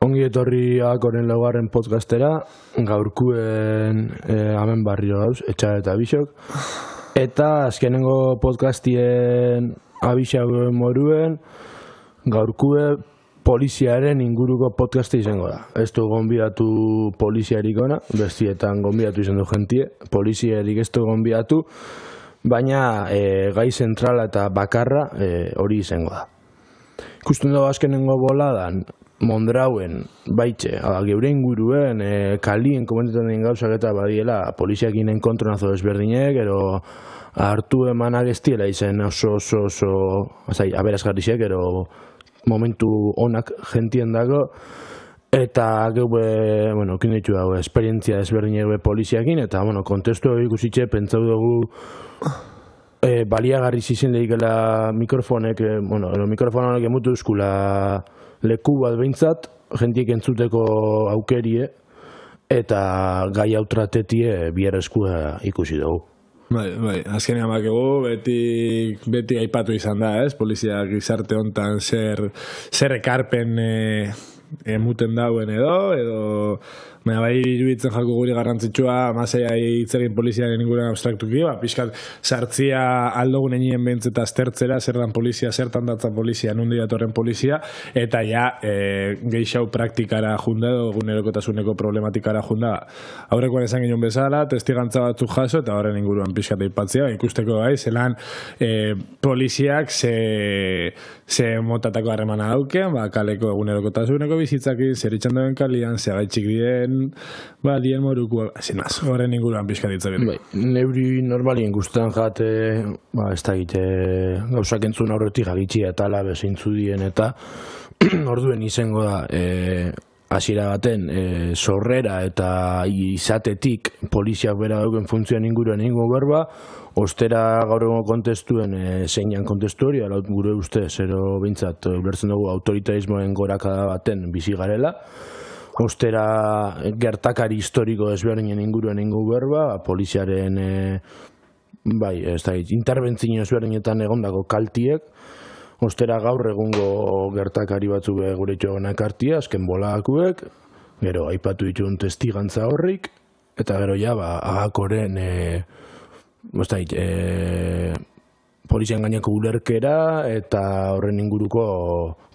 Ongi etorri Akoren laugarren podcastera, gaurkuen hemen barrio gauz, Etxar eta Bixok. Eta azkenengo podcastien abixagoen moruen, gaurkue poliziaren inguruko podcasta izango da. Ez du gonbidatu poliziarik ona, bestietan gonbidatu izan du jentie, poliziarik ez du gonbidatu, baina gai zentrala eta bakarra hori izango da. Ikusten dago azkenengo boladan, Mondrauen, baitxe, geure inguruen, kalien komentetan den gauzak eta badiela poliziakin enkontronazo desberdinek, ero hartu emanak ez diela izen oso aberazgarrizek, ero momentu onak jentien dago, eta geube, kin ditu dago, esperientzia desberdinek poliziakin, eta, kontestu ikusitxe, pentsau dugu, baliagarri zizen lehikela mikrofonek, mikrofonek emutu euskula leku bat behintzat, jentiek entzuteko aukerie, eta gai autratetie biarrezkoa ikusi dugu. Bai, azkenean bakegu, beti aipatu izan da, poliziak gizarte hontan zer ekarpen emuten dauen edo baina bai iruditzen jako guri garrantzitsua masea hitzegin poliziaren inguruan abstraktuki, pixkat sartzia aldogun enien behintzeta aztertzera, zer dan polizia, zertan datzan polizia, nundi datorren polizia, eta ja geixau praktikara junda edo egunerokotasuneko problematikara junda. Aurrekoan esan ginen bezala, testigantza batzuk jaso, eta horren inguruan pixkat aipatzea, ikusteko bai, zelan poliziak ze motatako harremana dauken, kaleko egunerokotasuneko bizitzakin, zer itxan duen kalian, zegaitxik dien dien moruko, zinaz, horren inguruan pixka ditzaketu. Neuri normalien guztan jate, ez da egite gauzak entzun aurretik agitxia eta ala bezintzu dien eta orduen izango da hasiera baten sorrera eta izatetik poliziak bera dauken funtzioan inguruan ingo berba, ostera gaur egun kontestuen zeinan kontestu hori, gure uste, zero bintzat, ulertzen dugu autoritarismoen gorakada baten bizi garela, ostera gertakari historiko ezberdinen inguruan ingo berba, poliziaren interbentzio ezberdinetan egondako kaltiek, ostera gaur egungo gertakari batzuk gure itxogenak hartia, azken boladakuek, gero aipatu dituen testigantza horrik, eta gero ja, Akoren polizian gaineko ulerkera, eta horren inguruko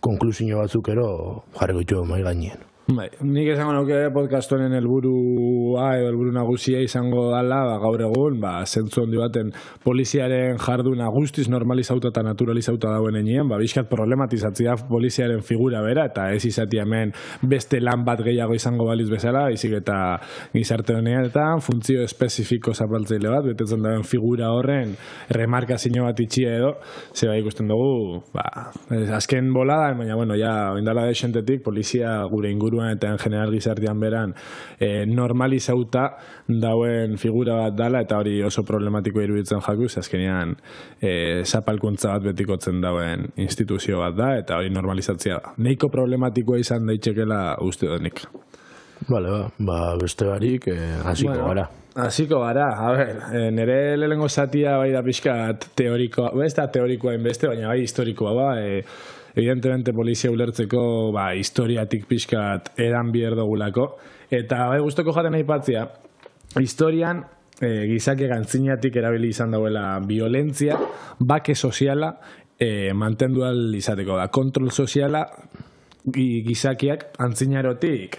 konklusio batzuk ero jarriko itxo mai gainean. Nik esango nuke podcast honen helburua edo helburu nagusia izango dala gaur egun, zentzu handi baten poliziaren jarduna guztiz normalizauta eta naturalizauta dauen enean, bizkat problematizatzea poliziaren figura bera, eta ez izati hemen beste lan bat gehiago izango baliz bezala, izik eta gizarte honean, funtzio espezifiko zapaltzaile bat, betetzen dauen figura horren remarkazio bat itxia edo, zeba ikusten dugu, azken bolada, baina, ja, indala desentetik, polizia gure inguru eta en general gizartean beran normalizauta dauen figura bat dala eta hori oso problematiko iruditzen jakuz, azkenean zapalkuntza bat betikotzen dauen instituzio bat da eta hori normalizatzea da. Neiko problematikoa izan daitxekela uste donik. Beste barik, hasiko gara. Hasiko gara, nire lehenengo zatia bai da pixkat teorikoa, ez da teorikoa inbeste, baina bai historikoa evidentemente polizia ulertzeko historiatik pixkat edan bierdogulako, eta guztoko jaten aipatzea, historian gizakiak antzinatik erabili izan dauela violentzia, bake soziala mantendu ahal izateko da, kontrol soziala gizakiak antzinarotik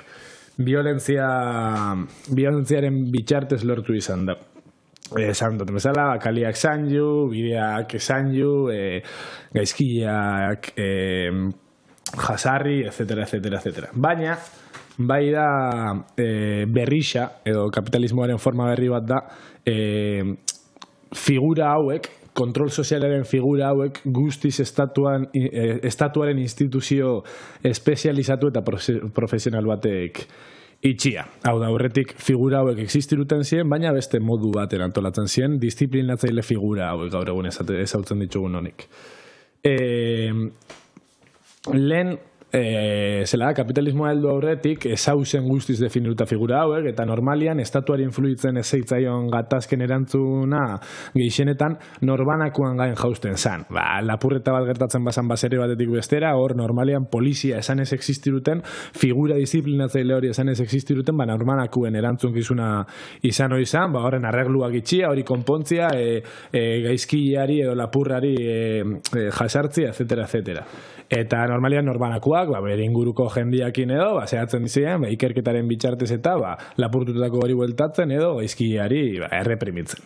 violentziaren bitxartez lortu izan da. Esan dut bezala, kaliak zanju, bideak zanju, gaizkiak jasarri, etc. Baina, bai da berrixa, edo kapitalismoaren forma berri bat da, figura hauek, kontrol sozialaren figura hauek guztiz estatuaren instituzio espezializatu eta profesional batek itxia. Hau da, horretik figura hauek existiruten ziren, baina beste modu baten antolatzen ziren, disiplinatzaile figura hauek gaur egun ezautzen ditugun honik. Lehen zela da, kapitalismoa heldu aurretik ezauzen guztiz definituta figura hauek, eta normalian estatuari influitzen ezeitzaion gatazken erantzuna gehienetan norbanakoan gain jausten zan. Lapurreta bat gertatzen bazan basere batetik bestera, hor normalian polizia esan ez existiruten, figura disiplinatzaile hori esan ez existiruten, norbanakuen erantzunkizuna izan hori izan, horren arregluak itxia, hori konpontzia, gaizkileari edo lapurrari jasartzia, etc. Eta normalian norbanakoak, bere inguruko jendiakin edo, zehatzen dizien, ikerketaren bitxartez eta lapurtutako hori bueltatzen edo gaizkileari erreprimitzen.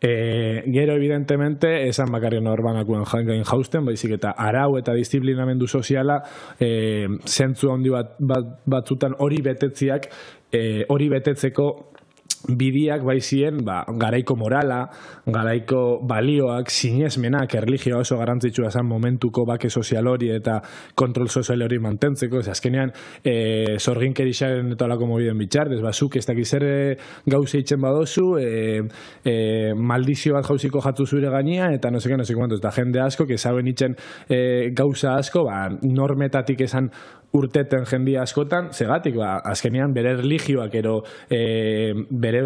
Gero, evidentemente, esan bakarri norbanakoen gain jausten, baizik eta arau eta disiplinamendu soziala zentzu handi batzutan hori betetziak, hori betetzeko bidiak baizien, garaiko morala, garaiko balioak, sinesmenak, erlijioa oso garrantzitsua zen momentuko bake sozial hori eta kontrol sozial hori mantentzeko, azkenean sorginkerixaren eta olako mobiden bitxartez, zuk ez dakiz zer gauza itzen badozu, maldizio bat jauziko jatzu zure gainia, eta no seke, eta jende asko, kezauen itzen gauza asko, normetatik esan urteten jendia askotan, zegatik, azkenean bere religioak ero bere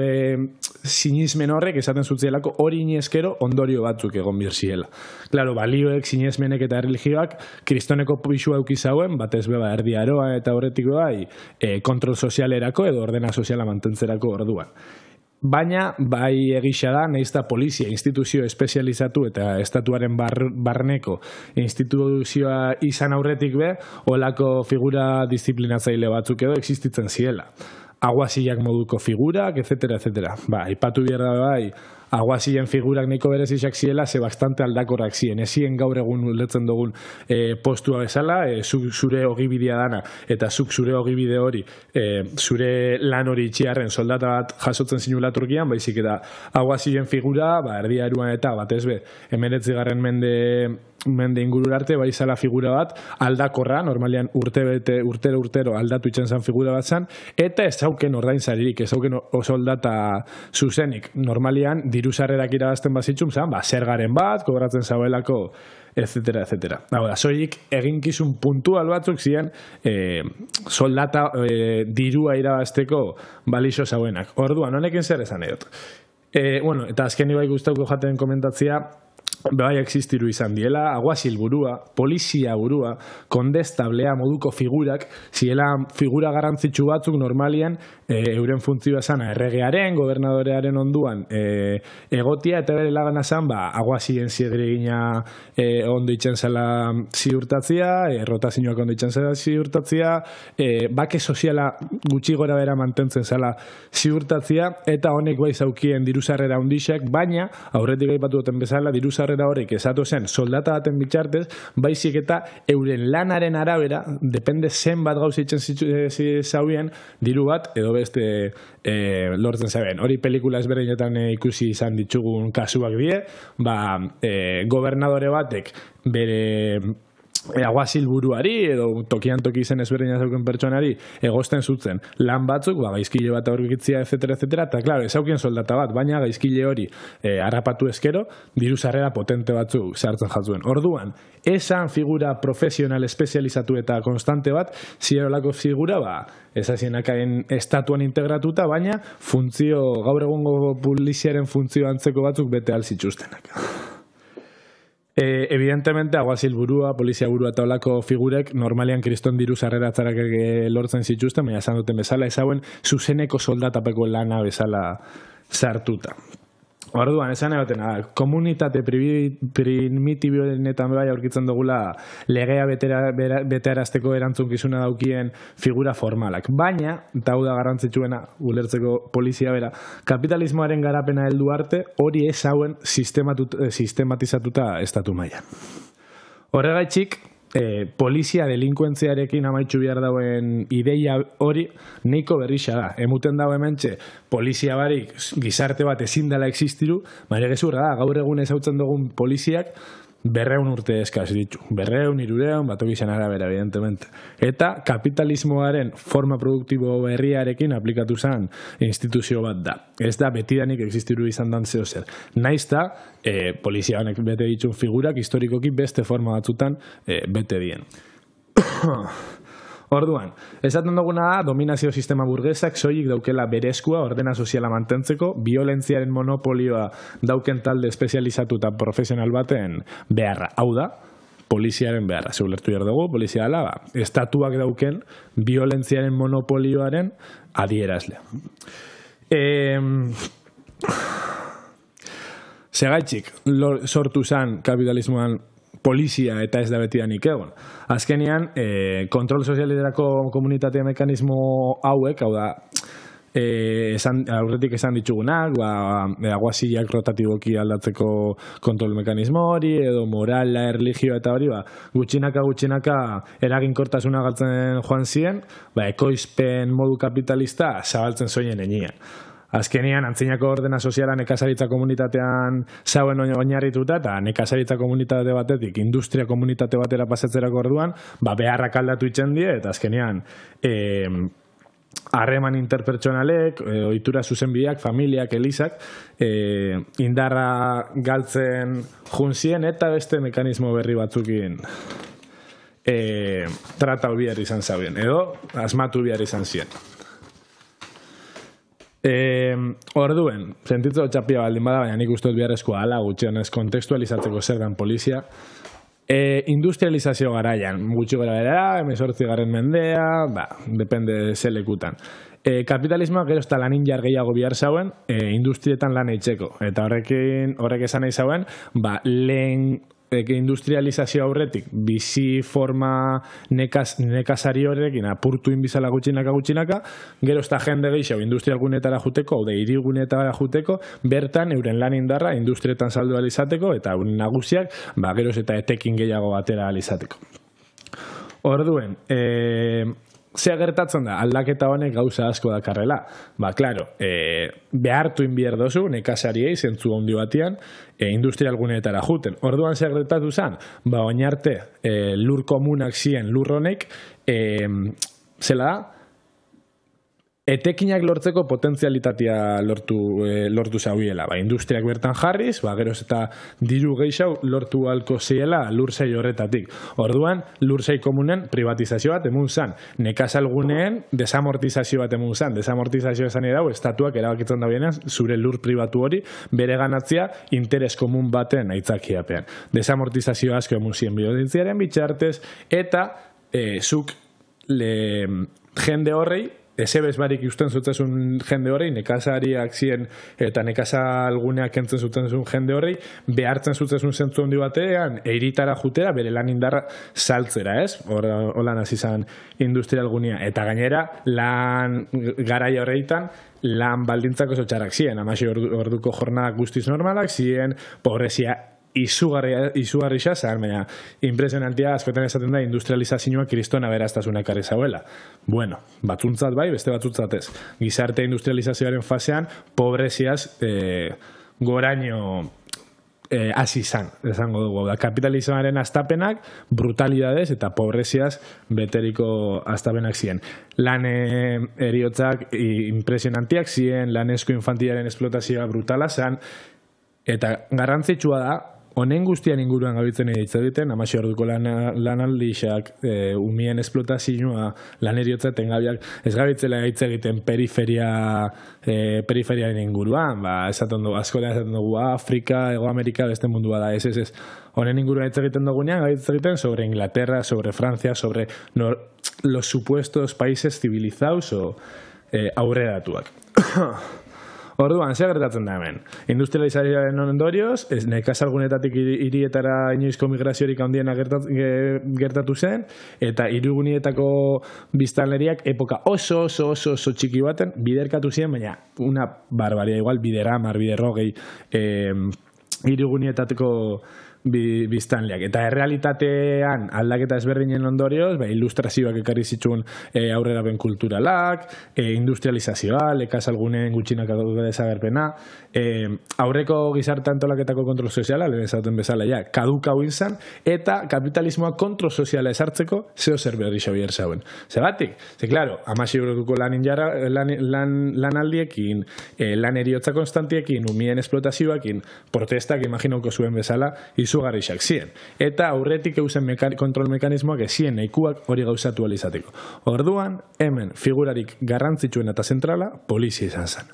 sinismen horrek esaten zutzielako hori inezkero ondorio batzuk egon birziela. Claro, balioek, sinismenek eta religioak kristoneko pixua eukizauen, batez beba erdi aroa eta horretik kontrol sozialerako edo ordena soziala mantentzerako orduan. Baina, bai egisa da, nahiz da polizia, instituzio espezializatu eta estatuaren barneko instituzioa izan aurretik olako figura disiplinatzaile batzuk edo existitzen ziela. Aguazilak moduko figurak, etc. Ipatu bierda aguazien figurak nahiko berezizak ziela, ze bastante aldakorrak ziren. Ezien gaur egun ulertzen dugun postua bezala, zure ogibidea dana, eta zuk zure ogibide hori, zure lan hori itxiarren soldata bat jasotzen zinula Turkian, baizik eta aguazien figura, erdiaruan eta batez be, 19. mende ingururarte, baizala figura bat, aldakorra, normalian urtero aldatu itzen zan figura bat zan, eta ez zauken ordain zaririk, ez zauken soldata zuzenik. Normalian, diruzarrerak irabazten bazitzum zan, zergaren bat, kobratzen zabelako, etc. Zoik eginkizun puntual batzuk ziren soldata dirua irabazteko balixo zauenak. Orduan, honekin zer esan edot. Eta azkeni bai guztauko jaten komentatzia, bai existiru izan diela, aguazil burua, polizia burua, kondestablea moduko figurak, ziela figura garrantzitsu batzuk normalian euren funtzioa sana erregearen, gobernadorearen onduan egotia, eta bere lagana zan, aguazien ziegregina ondo itzen zela ziurtatzia, rotazioak ondo itzen zela ziurtatzia, bake soziala gutxi gora bera mantentzen zela ziurtatzia, eta honek bai zaukien diruzarrera ondixak, baina, aurretik aipatu duten bezala, diruzarrera horrek esatu zen soldata baten bitxartez, baizik eta euren lanaren arabera, depende zenbat gauza itzen zauen, diru bat, edo beste lortzen zaben. Hori pelikula ezberdinetan ikusi izan ditugun kasuak die, gobernadore batek bere aguazil buruari edo tokian toki izen ezberdina zauken pertsonari egosten zutzen lan batzuk, gaizkile bat aurkitzia, etc. Eta, klaro, ezaukien soldata bat, baina gaizkile hori harrapatu ezkero, diru sarrera potente batzuk sartzen jatzuen. Orduan, esan figura profesional espezializatu eta konstante bat, zierolako figura, ezazienakaen estatuan integratuta, baina funtzio, gaur egungo poliziaren funtzio antzeko batzuk bete alzituztenak. Evidentemente, aguazil burua, polizia burua eta olako figurek normalian kriston diru sarreratzarak lortzen zituzten, baina esan duten bezala, ezauen zuzeneko soldatapeko lana bezala sartuta. Orduan, esan egoten, komunitate primitibioenetan bai aurkitzen dugula legea betearazteko erantzunkizuna daukien figura formalak. Baina, eta hau da garrantzitsuena ulertzeko polizia bera, kapitalismoaren garapena heldu arte hori ez hauen sistematizatuta estatu mailan. Horregaitzik, polizia delinkuentziarekin amaitxu behar dauen ideia hori neiko berrixa da. Emuten dago hementxe, polizia barik gizarte bat ezin dela existiru, baina gezurra da, gaur egun ezautzen dugun poliziak 200 urte eskaz ditu. 200, 300, batok izan arabera, evidentemente. Eta kapitalismoaren forma produktibo berriarekin aplikatu zen instituzio bat da. Ez da betidanik existiru izan dan zeo zer. Naizta, polizia honek bete ditun figurak historikoki beste forma batzutan bete dien. Orduan, esaten duguna da, dominazio sistema burgesak soilik daukela berezkoa ordena soziala mantentzeko, violentziaren monopolioa dauken talde espezializatu eta profesional baten beharra. Hau da, poliziaren beharra. Zeulertu behar dugu, polizia dela, estatuak dauken violentziaren monopolioaren adierazlea. Segaitxik, sortu zen kapitalismoan polizia eta ez da betidanik egon. Azkenean, kontrol sozialerako komunitatea mekanismo hauek, hau da, aurretik esan ditugunak, aguazilak rotatiboki aldatzeko kontrol mekanismo hori, edo morala, erligioa eta hori, gutxinaka eraginkortasuna galtzen joan ziren, ekoizpen modu kapitalista zabaltzen zoinen enean. Azkenean, antzinako ordena soziala nekazaritza komunitatean zauen oinarrituta, eta nekazaritza komunitate batetik, industria komunitate batera pasatzerako orduan, beharrak aldatu itzen die, eta azkenean, harreman interpertsonalek, ohitura zuzenbideak, familiak, elizak, indarra galtzen junzien, eta beste mekanismo berri batzukin tratau bihar izan zabien, edo asmatu bihar izan zien. Orduen, sentitzo txapia baldin bada, baina nik uste dut biharrezkoa ala, gutxionez kontekstualizatzeko zer dan polizia. Industrializazio garaian, gutxi gara bera, 18. mendea, depende zelekutan. Kapitalismoak gero eta lanin jar gehiago bihar zauen, industrietan lan eitzeko. Eta horrek esan nahi zauen, lehen industrializazio aurretik bizi forma nekazari horrekin apurtu inbizala gutxinaka, gero ez da jende gehiago industrialgunetara juteko, hau da hirigunetara juteko, bertan euren lan indarra industrietan saldu alizateko, eta nagusiak gero eta etekin gehiago batera alizateko. Orduen, zea gertatzen da, aldaketa honek gauza asko dakarrela. Klaro, behartu inbier dozu, nekazariei, zentzu handi batian, industrialgunetara juten. Orduan zea gertatu zen, oinarte lur komunak ziren lur honek, zela da, etekinak lortzeko potentzialitatea lortu zauiela. Industriak bertan jarriz, geroz eta diru gehiago lortu halko ziela lursei horretatik. Orduan, lursei komunen privatizazio bat emun zan. Nekazalguneen desamortizazio bat emun zan. Desamortizazio esan edau, estatuak erabakitzen da bienean, zure lur pribatu hori bere ganatzea interes komun baten aitzakiapean. Desamortizazio asko emun ziren biolentziaren bitxartez, eta zuk jende horrei, ezebez barik usten zutzen jende horrei, nekazariak ziren eta nekazalguneak entzen zutzen jende horrei, behartzen zutzen zentzu handi batean, eiritara jutera, bere lan indarra saltzera, ez? Holan hasi zan industrialgunea. Eta gainera, lan garaia horreitan, lan baldintzak oso txarrak ziren, 16 orduko jornadak guztiz normalak, ziren pobrezia izugarri xazan, baina impresionantia askotan esaten da industrializazioa kristona beraztasuna ekarri zauela. Bueno, batzuntzat bai, beste batzuntzat ez. Gizarte industrializazioaren fasean, pobreziaz goraino hasi izan, esango dugu. Kapitalismoaren astapenak, brutalidades eta pobreziaz beteriko astapenak ziren. Lan eriotzak impresionantiak ziren, lan esko infantilaren esplotazioa brutala zen, eta garrantzitsua da, honen guztian inguruan gabitzen hitz egiten, 16 orduko lanaldixak, umien esplotazioa, lan eriotza etengabiak, ez gabitzela hitz egiten periferiaren inguruan, askotan esaten dugu Afrika, Ego Amerika, beste mundua da, ez. Honen inguruan hitz egiten dugunean, hitz egiten sobre Inglaterra, sobre Francia, sobre los supuestos países civilizados o aurreratuak. Orduan, zer gertatzen da hemen? Industrializazioaren ondorioz, nekazalgunetatik hirietara inoizko migraziorik handiena gertatu zen, eta hirigunietako biztanleriak epoka oso txiki baten biderkatu ziren, baina una barbaria, igual bideramar, biderrogei hirigunietateko biztanleak. Eta errealitatean aldaketa ezberdinen ondorioz, ilustrazioak ekarri zituen aurrerapen kulturalak, industrializazioa, lekazalguneen gutxinaka desagerpena, aurreko gizarte antolaketako kontrol soziala, lehen esaten bezala, kadukau izan, eta kapitalismoa kontrol soziala esartzeko zeo zer berri xabier zauen. Zeratik? Claro, 16 eurotuko lanaldiekin, lan eriotza konstantiekin, umien esplotazioakin, protestak imaginoko zuen bezala, izugarrixak ziren. Eta aurretik eusen kontrol mekanismoak ezien nahikuak hori gauzatu alizateko. Orduan, hemen figurarik garrantzitsuen eta zentrala, polizia izan zen.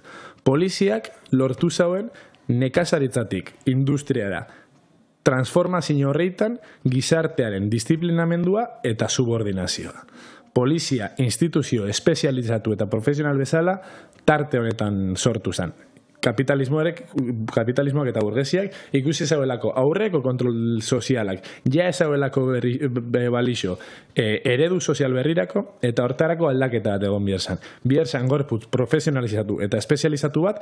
Poliziak lortu zauen nekazaritzatik industriara transformazio horreitan gizartearen disiplinamendua eta subordinazioa. Polizia instituzio espezializatu eta profesional bezala tarte honetan sortu zen. Kapitalismoak eta burgesiak ikusi zauelako aurreko kontrol sozialak, ja ezauelako balixo eredu sozial berrirako eta hortarako aldaketa bat egon bierzan. Bierzan gorputz profesionalizatu eta espezializatu bat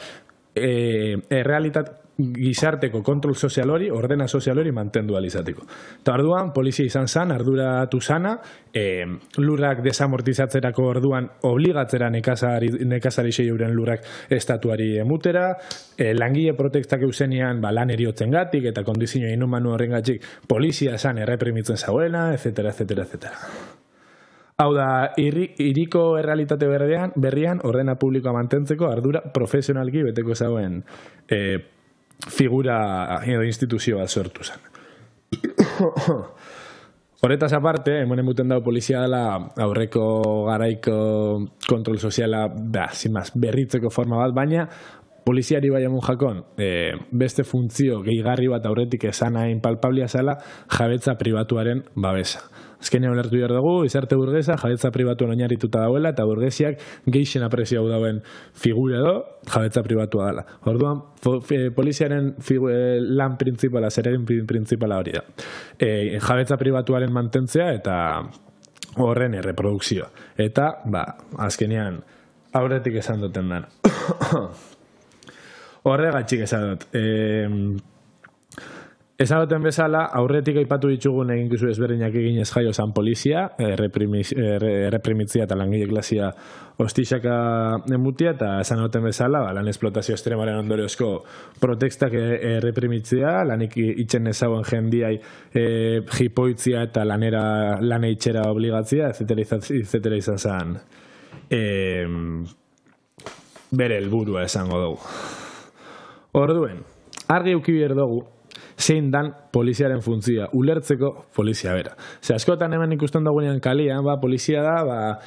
errealitat gizarteko kontrol sozial hori, ordena sozial hori mantendu alizateko. Eta orduan, polizia izan zen, arduratu zana, lurrak desamortizatzerako orduan obligatzera nekazari euren lurrak estatuari emutera, langile protektak eusenian lan eriotzen gatik eta kondizio inhumanu horren gatik polizia zen erreprimitzen zauena, etc. Hau da, hiriko errealitate berrian ordena publikoa mantentzeko ardura profesionalki beteko zauen figura edo instituzio bat sortu zen. Horretaz aparte, hemen emuten dago polizia dela aurreko garaiko kontrol soziala berritzeko forma bat, baina poliziari bai emun jakon beste funtzio gehigarri bat aurretik esan hain palpablia zela jabetza pribatuaren babesa. Azkenean ulertu behar dugu, izarte burgesa, jabetza pribatuan oinarrituta dauela, eta burgesiak geixen apresio dauen figura edo jabetza pribatua dela. Orduan, poliziaren lan printzipala, zeregin printzipala hori da. Jabetza pribatuaren mantentzea eta horren erreprodukzioa. Eta, azkenean, aurretik esan duten dana. Horregatxik esan dut. Esan duten bezala, aurretik aipatu ditugun egin gizu ezberdinak eginez jaio zan polizia, erreprimitzia eta langile klasia ostixaka emutia, eta esan duten bezala, lan esplotazio estremaren ondoriozko protestak erreprimitzia, lanik itxen ezauen jendiai jipoitzia eta lane itxera obligatzia, etc. izan zen bere helburua esango dugu. Orduen, argi euki behar dugu, zein dan poliziaren funtzioa, ulertzeko polizia bera. Askotan hemen ikusten dagoenean kalian, polizia da,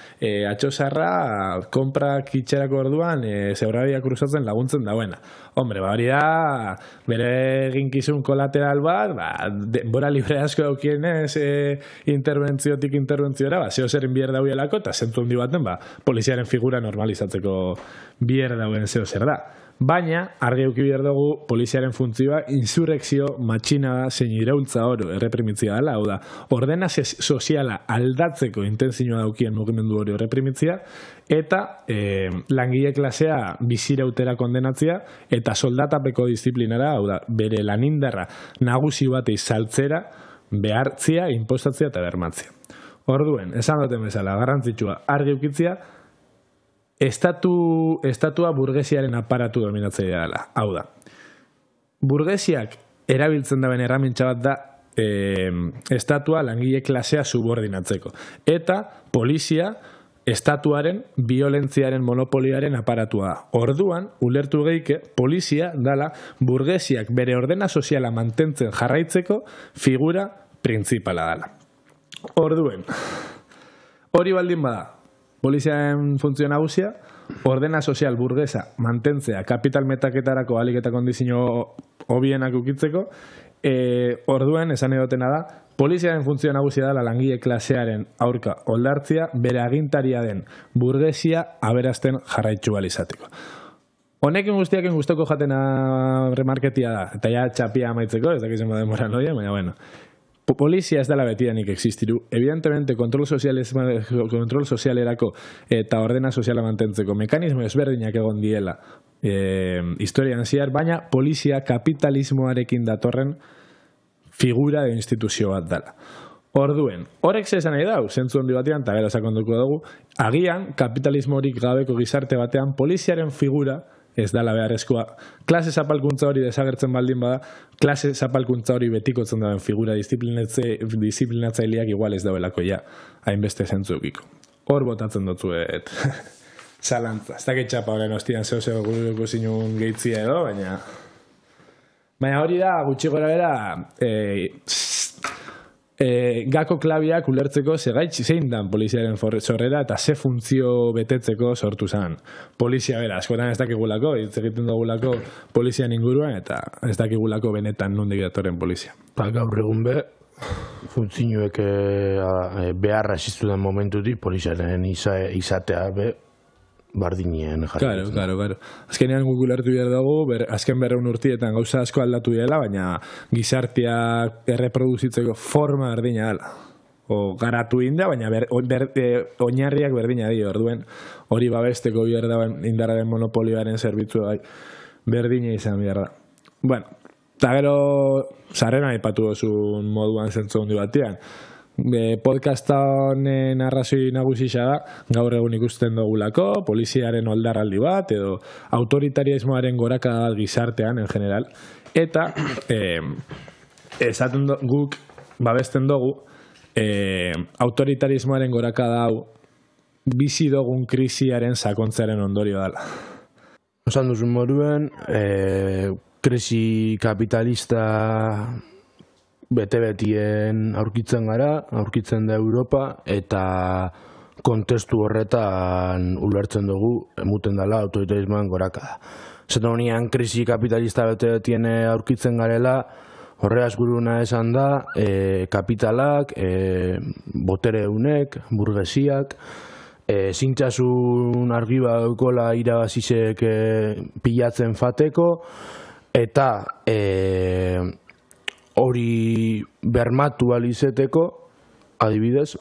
atxosarra, konprak itxerako orduan, zebradia kruzatzen laguntzen dauena. Hombre, hori da, bere eginkizun kolateral bat, denbora libre asko daukienez interbentziotik interbentziora, zeo zerin bier dauelako, eta zentzu handi baten, poliziaren figura normalizatzeko bier dauen zeo zer da. Baina, argi euki behar dugu, poliziaren funtzioa insurrekzio matxinada zein iraultza oro erreprimitzia dela, hau da, ordena soziala aldatzeko intenzioa daukien mugimendu hori erreprimitzia, eta langile klasea bizirautera kondenatzia, eta soldatapeko disiplinara, hau da, bere lanindarra nagusi batei saltzera, behartzia, inpostatzia eta bermatzia. Orduen, esan duten bezala, garrantzitsua argi eukitzia, estatua burgesiaren aparatu dominatzailea dela. Hau da, burgesiak erabiltzen daben erramintza bat da estatua langile klasea subordinatzeko. Eta polizia estatuaren violentziaren monopoliaren aparatua da. Orduan, ulertu geike, polizia dala burgesiak bere ordena soziala mantentzen jarraitzeko figura printzipala dala. Orduen, hori baldin bada, poliziaren funtzio nagusia, ordena sozial burgesa mantentzea kapital metaketarako alik eta kondizio hobienak ukitzeko, orduen esan edotena da, poliziaren funtzio nagusia da langile klasearen aurka oldartzia, bere agintaria den burgesia aberazten jarraitzu izateko. Honekin guztiaken gustoko jatena remarketia da, eta ja txapia amaitzeko, ez dakizen bademora noia, baina bueno. Polizia ez dela betidanik existiru. Evidentemente, kontrol sozialerako eta ordena soziala mantentzeko mekanismo ezberdinak egon diela historian zehar, baina polizia kapitalismoarekin datorren figura de instituzio bat dela. Orduen, horrek zesan nahi dau, zentzu handi batean, eta gero sakonduko dugu, agian kapitalismorik gabeko gizarte batean poliziaren figura ez dala beharrezkoa. Klase zapalkuntza hori desagertzen baldin bada, klase zapalkuntza hori betikotzen dauen figura disiplinatzaileak igual ez dauelako ja, hainbeste zentzukiko. Hor botatzen dutzuet zalantza. Ez dakit txapa horren ostian zeo guruko zinun gehitzia edo, Baina hori da, gutxi gora bera, gako klabiak ulertzeko zein dan poliziaren sorrera eta ze funtzio betetzeko sortu zen. Polizia bera, askotan ez dakigulako, hitz egiten dugulako polizian inguruan eta ez dakigulako benetan nondik datorren polizia. Gaur egun funtzioek beharra existu den momentutik poliziaren izatea bardinien jarri. Claro. Azkenean guk ulertu behar dugu, azken 200 urtietan gauza asko aldatu dela, baina gizarteak erreproduzitzeko forma berdina dela. O garatu inda, baina oinarriak berdina dio, orduen hori babesteko behar dauen indarraren monopolioaren zerbitzu berdina izan behar da. Bueno, eta gero sarrera aipatu duzun moduan zentzu handi batean. Podcasta honen arrazoi nagusisa da, gaur egun ikusten dugulako, poliziaren oldarraldi bat, edo autoritariismoaren goraka gizartean, en general, eta esaten guk babesten dugu, autoritarismoaren goraka dau bizi dugun krisiaren sakontzearen ondorio dela. Osan duzun moruen, krisi kapitalista bete-betien aurkitzen da Europa, eta kontestu horretan ulertzen dugu, emuten dela autoritarismoan goraka da. Zaten honean, krisi kapitalista bete-betien aurkitzen garela, horreaz guruna esan da, kapitalak, botere unek, burgesiak, zintzasun argi badukola irabazizek pilatzen fateko, eta hori bermatu alizeteko, adibidez,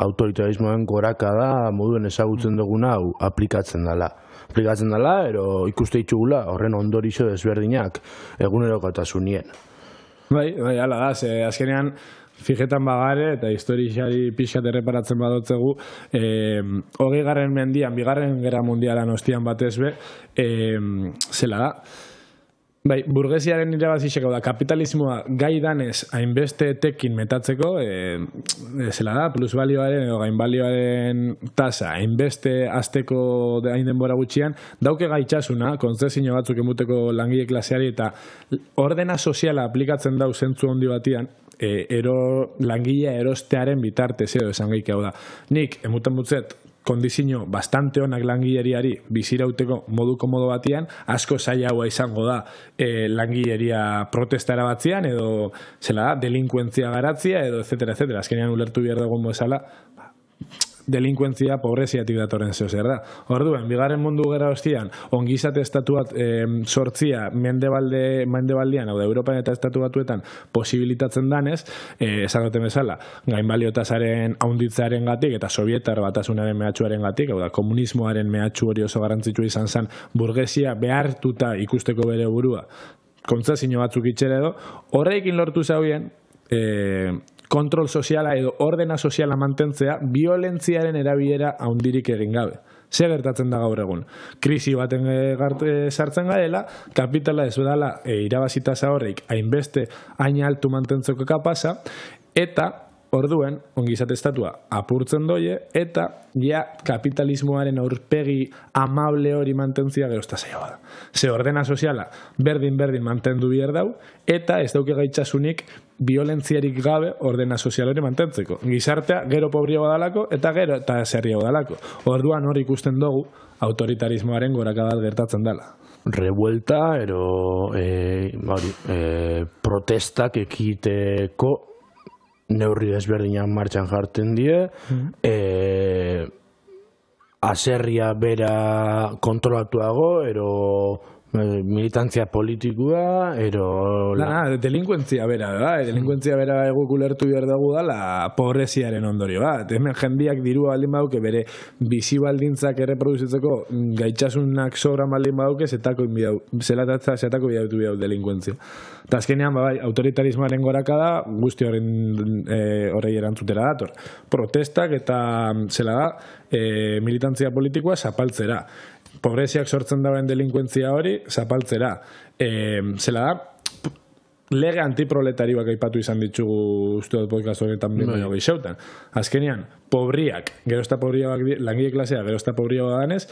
autoritarismoen goraka da moduen ezagutzen duguna hau aplikatzen dela. Aplikatzen dela, ero ikuste ditugula horren ondorizo desberdinak egunerokotasunien. Bai, ala da, azkenean fijetan bagare eta historiari pixkat erreparatzen badotzegu, 20. mendian, 2. Gerra Mundialan ostian batez be, zela da. Bai, burgesiaren irabaziseko da, kapitalismoa gai danez hainbeste tekin metatzeko, zela da, plusbalioaren edo gainbalioaren tasa, hainbeste azteko hain denbora gutxian, dauke gaitxasuna, kontzesio batzuk emuteko langile klaseari eta ordena soziala aplikatzen dau zentzu handi batian, langilea erostearen bitartez edo esan geik hau da. Nik, emuten butzet, kondizio bastante onak langileriari bizirauteko modu komodo batian, asko zailagoa izango da langileria protestara batzian, edo zela da, delinkuentzia garatzia, edo etc. Azkenean ulertu behar dugun bezala, delinkuentzia pobreziatik datorren zeo zer da. Orduen, 2. Mundu Gerra ostian, ongizate estatuat sortzia mendebaldian, hau da, Europan eta estatu batuetan posibilitatzen danez, esan duten bezala, gainbaliotasaren haunditzaren gatik eta sovietar batasunaren mehatxuaren gatik, hau da, komunismoaren mehatxu hori oso garrantzitsua izan zen, burgesia behartuta ikusteko bere burua, kontzesio batzuk itxere edo, horreikin lortu zauen, kontrol soziala edo ordena soziala mantentzea violentziaren erabilera haundirik egin gabe. Ze gertatzen da gaur egun? Krisi baten sartzen garela, kapitala ez dela irabazitasa horreik hainbeste hain altu mantentzeko kapasa, eta orduen ongizate estatua apurtzen doie, eta ja kapitalismoaren aurpegi amable hori mantentzia gerozta zaila da. Ze ordena soziala berdin mantendu bihar dau, eta ez dauke gaitxasunik violentziarik gabe ordena sozial hori mantentzeko. Gizartea gero pobriago dalako eta gero eta zerriago dalako. Orduan hori ikusten dugu autoritarismoaren gorakadat gertatzen dela. Revuelta, protestak ekiteko neurri desberdinak martxan jartzen die, aserria bera kontrolatuago, militantzia politikua, delinkuentzia bera, delinkuentzia bera eguk ulertu behar dugu dala pobreziaren ondorio bat. Hemen jendiak dirua baldin baduke bere bizi baldintzak erreproduzitzeko gaitxasunak sobran baldin baduke zetako bidautu bidau delinkuentzia. Eta azkenean, autoritarismoaren goraka da, guzti horrei erantzutera dator. Protestak eta zela da, militantzia politikoa zapaltzera. Pobreziak sortzen dauen delinkuentzia hori zapaltzera. Zela da, lege antiproletarioak aipatu izan ditugu uste dut podcast honetan baino gehixeutan. Azkenean, pobriak, langile klasea, gerozta pobriak danez,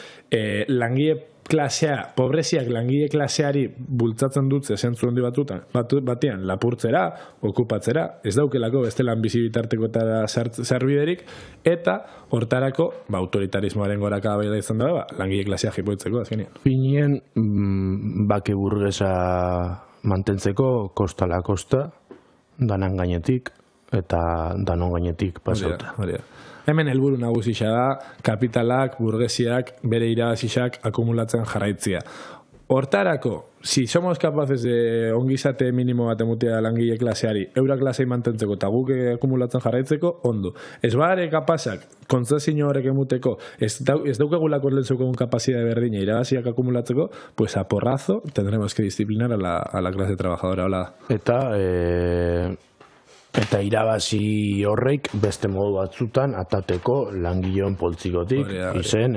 langile klasea, pobreziak langile klaseari bultzatzen dutze zentzu handi batean lapurtzera, okupatzera, ez daukelako beste lan bizi bitartekotara zerbiderik, eta hortarako autoritarismoaren goraka baila izan da, langile klasea jipoitzeko azkenean. Pinien bake burgesa mantentzeko kostala kosta, danan gainetik, eta danon gainetik pasauta. Hemen helburu nagusia da, kapitalak, burgesiak, bere irabazixak akumulatzen jarraitzia. Hortarako, si somos capaces de ongizate minimo bat emutea langile klaseari, eura klasei mantentzeko eta guk akumulatzen jarraitzeko, ondo. Ez bagare kapazak, kontzesio horrek emuteko, ez daukagulako lehenzeko kapazidade berdina irabaziak akumulatzeko, pues a porrazo tendremos que disciplinar a la clase trabajadora. Hola. Eta irabazi horreik beste modu batzutan atateko langileon poltsikotik, izen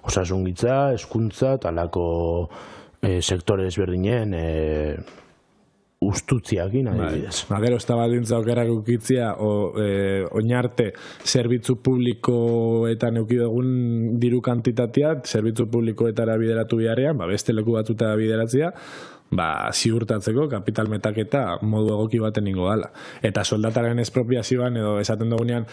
osasungitza, hezkuntza, talako sektore ezberdinen ustutziakin adibidez. Gero ez da baldintza okerrak ukitzia, oinarte zerbitzu publikoetan eukidegun diru kantitatea, zerbitzu publikoetara bideratu biharrean, beste leku batzuta bideratzea, ziurtatzeko kapital metaketa modu egoki baten ingo dala. Eta soldataren espropiazioan edo esaten dugunean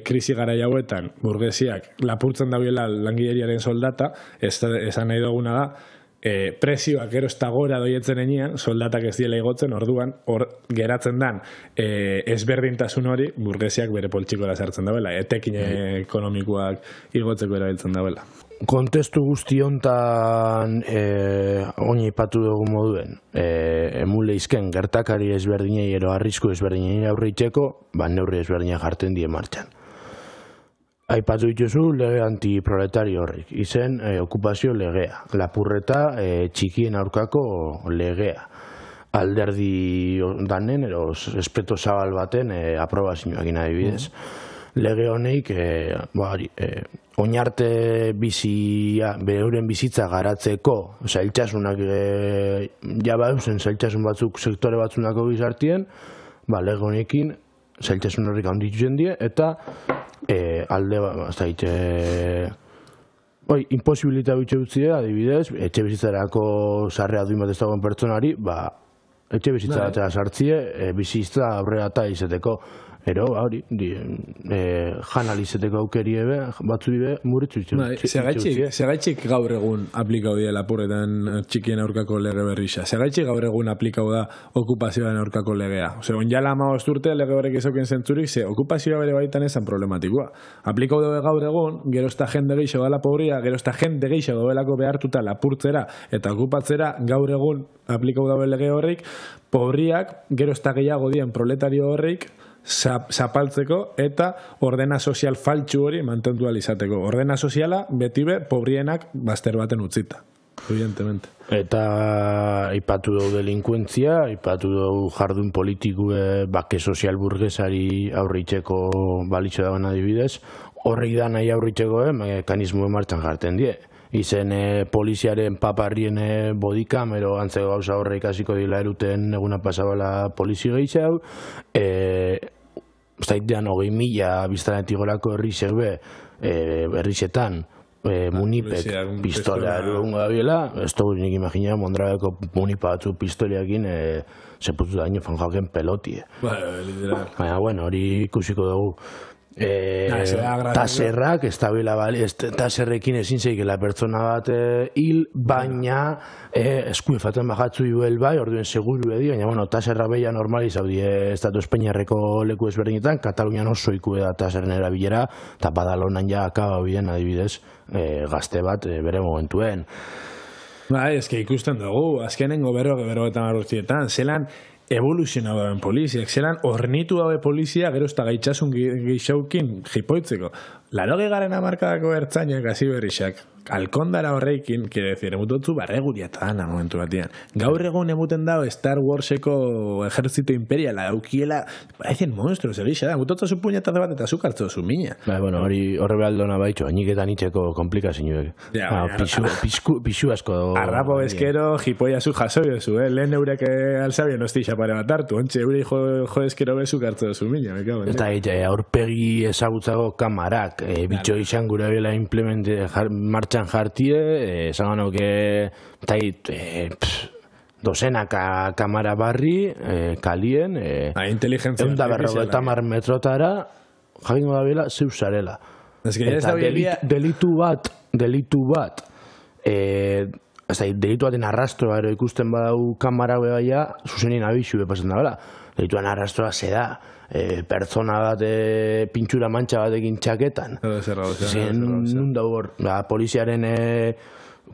krisi gara hauetan burgesiak lapurtzen dabiela langileriaren soldata, esan nahi duguna da, prezioak gero ez da gora doietzen enean, soldatak ez diela igotzen, orduan, hor geratzen dan ezberdintasun hori burgesiak bere poltsikora sartzen dabeela, etekin ekonomikoak igotzeko erabiltzen dabeela. Kontestu guzti hontan oin aipatu dugu moduen, emule izken gertakari ezberdinei ero arrisku ezberdinei aurritzeko, neurri ezberdinak jartzen die martxan. Aipatu dituzu lege antiproletario horrek, izen okupazio legea, lapurreta txikien aurkako legea. Alderdi danen, ero espeto zabal baten aprobazioak adibidez. Lege honeik oinarte bizia, euren bizitza garatzeko zailtasunak jabauzen zailtasun batzuk sektore batzunako gizartien, lege honekin zailtasun horrik handitzen die, eta alde imposibilita bitxe dutzea, adibidez, etxe bizitzarako sarrea duin bat ez dagoen pertsonari, etxe bizitza batera sartzie, bizitza aurrera eta izateko. Ero, hori, janalizeteko aukeri batzu dibe muritzu Segaitxik gaur egun aplikau dira lapurretan txikien aurkako lege berrixa. Segaitxik gaur egun aplikau da okupazioan aurkako legea. Onjala 15 urte lege horrek ezauken zentzurik, okupazioa bere baitan esan problematikoa. Aplikau dabe gaur egun, gero ez da jende geixo dala pobria, gero ez da jende geixo dobelako behartuta lapurtzera eta okupatzera, gaur egun aplikau dabe lege horrek, pobriak, gero ez da gehiago dien proletario horrek, zapaltzeko eta ordena sozial faltsu hori mantendu alizateko. Ordena soziala betibe pobrienak bazter baten utzita, evidentemente. Eta aipatu dugu delinkuentzia, aipatu dugu jardun politiku bake sozial burgesari aurritzeko balitxo dagoen adibidez, horrek da nahi aurritzeko mekanismo martxan jartzen die. Izen poliziaren paparrien bodikam, ero antzeko gauza horre ikasiko dila eruten eguna pasabala polizi gehiago, zaitean 20.000 biztanetik gorako herrizetan munipek pistola erugun gabiela, ez dugu nik imagina Mondrageko munipa batzu pistoliakin seputu daño fanjoaken pelotie. Baina, bueno, hori ikusiko dugu. Taserrak, taserrekin ezin zeikela pertsona bat hil, baina eskuifaten bajatzu duel bai, orduen seguru edi, baina bueno, taserra beia normalizau die Estatu Espainiarreko leku ezberdinetan, Katalunian oso iku da taserren erabilera, eta Badalonan ja akaba biden adibidez gazte bat bere momentuen. Ezke ikusten dugu, azkenengo berrogetan arruztietan, zelan evoluzionau dauen poliziak, zelan ornitu daue polizia gero ez da gaitxasun geixaukin jipoitzeko. 80. hamarkadako ertzainak hasi berrixak, alkondara horreikin, kire decir, emutotzu barreguria eta dana momentu batian. Gaur egun emuten dao Star Warseko ejerzito imperiala, aukiela, parecen monstruos egixa da, emutotzu zu puñetaz bat eta zukartzo zu mina. Bueno, hori behaldona baitxo, aniketan itxeko komplikazinuek. Pixu asko. Arrapo bezkero, jipoia zu jaso bezu, lehen eurek alzabien ostixa pare bat hartu, ontxe eure jo ezkero bezu kartzo zu mina. Eta aurpegi ezagutzago kamarak, poliziak bitxo izan gure bela martxan jartie, esan gano que dozenaka kamara barri, kalien, inteligentzia eunda berrogeita mar metrotara, jakingo da bela, zeu zarela. Eta delitu bat, delitu baten arrastroa ero ikusten badau kamara bebaia, zuzenien abixu bepasen da bela. Delituan arrastroa zeda, pertsona bat pintxura mantxa batekin txaketan. Nun da hor, poliziaren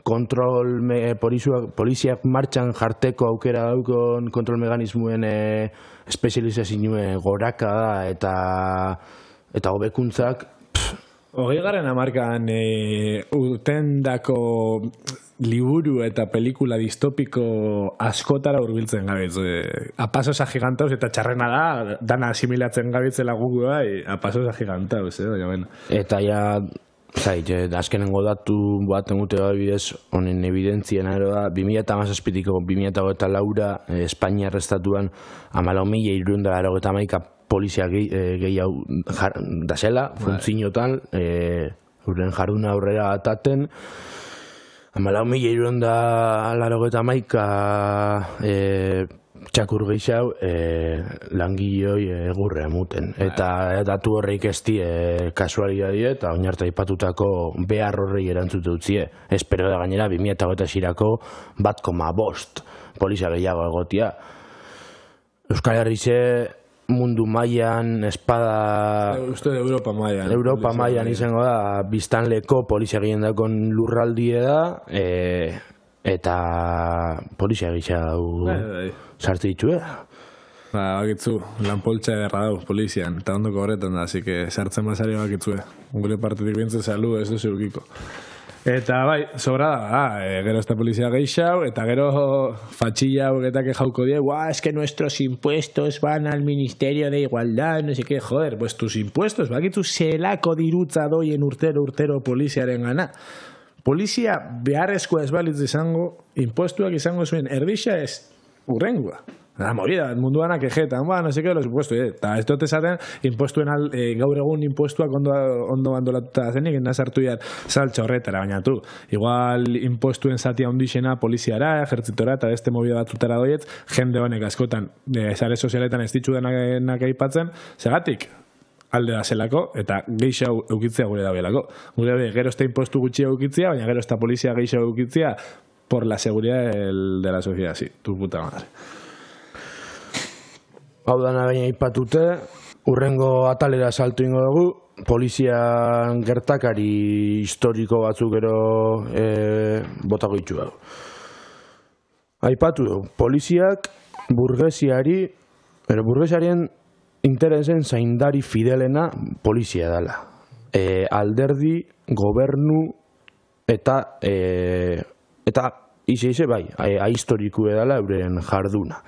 kontrol, poliziak martxan jarteko aukera daukon kontrol mekanizmuen espezializazioen goraka da eta hobekuntzak. 20. hamarkadan urtendako liburu eta pelikula distopiko askotara hurbiltzen gabitz. Apasos agigantauz eta txarrena da, dana asimilatzen gabitzela gugu bai, apasos agigantauz, Eta ja, azkenengo datu baten gute bidez, honen evidentzien da, 2017ko 2024 Espainiar estatuan 14.381 polizia gehiago da zela, funtzinotan, euren jarduna aurrera ataten, 14.381 txakur gehiago langileoi egurre amuten. Eta datu horreik ez die kasualidadie eta oinarta ipatutako behar horrei erantzute utzie. Espero da gainera 2026ko 1,5 polizia gehiago egotia. Euskal Herrize mundu mailan espada... Europa mailan. Europa mailan izango da, biztanleko polizia gehien dakon lurraldie da, eta polizia gehiago sartu ditu, Bakitzu, lan poltsa ederra dau, polizian, eta ondoko horretan da, así que sartzen bazari bakitzu, gure partetik bintzen salu ez duzu eukiko. Eta bai, sobrada da, gero esta polizia gehiago, eta gero fatxilla hogetake jauko die, es que nuestros impuestos van al Ministerio de Igualdad, no sé qué, joder, pues tus impuestos, bakitzu zelako dirutza doien urtero poliziaren gana. Polizia beharrezkoa ez balitz izango, impuestuak izango zuen erdixa ez urrengua. La morida, munduanak ejetan, no sé qué, los impuestos, eta ez dut esaten, impuestuen gaur egun impuestuak ondo bandolatuta zenik, nazartu jar saltxa horretara, baina tu. Igual impuestuen zatia ondixena poliziara, ejertzitora, eta beste movida batzutara doietz, jende honek askotan, sare sozialetan ez ditzu denak aipatzen, segatik, alde da zelako, eta gehiago eukitzea gure da belako. Gure gero ezta impuestu gutxi eukitzea, baina gero ezta polizia gehiago eukitzea, por la seguridad de la sociedad, sí, tu puta madre. Hau dana baina ipatute, urrengo atalera saltu ingo dugu, polizian gertakari historiko batzuk gero botako ditu dugu. Aipatu dugu, poliziak burgesiarien interesen zaindari fidelena polizia dela. Alderdi, gobernu eta ize bai, ahistoriku edala euren jarduna.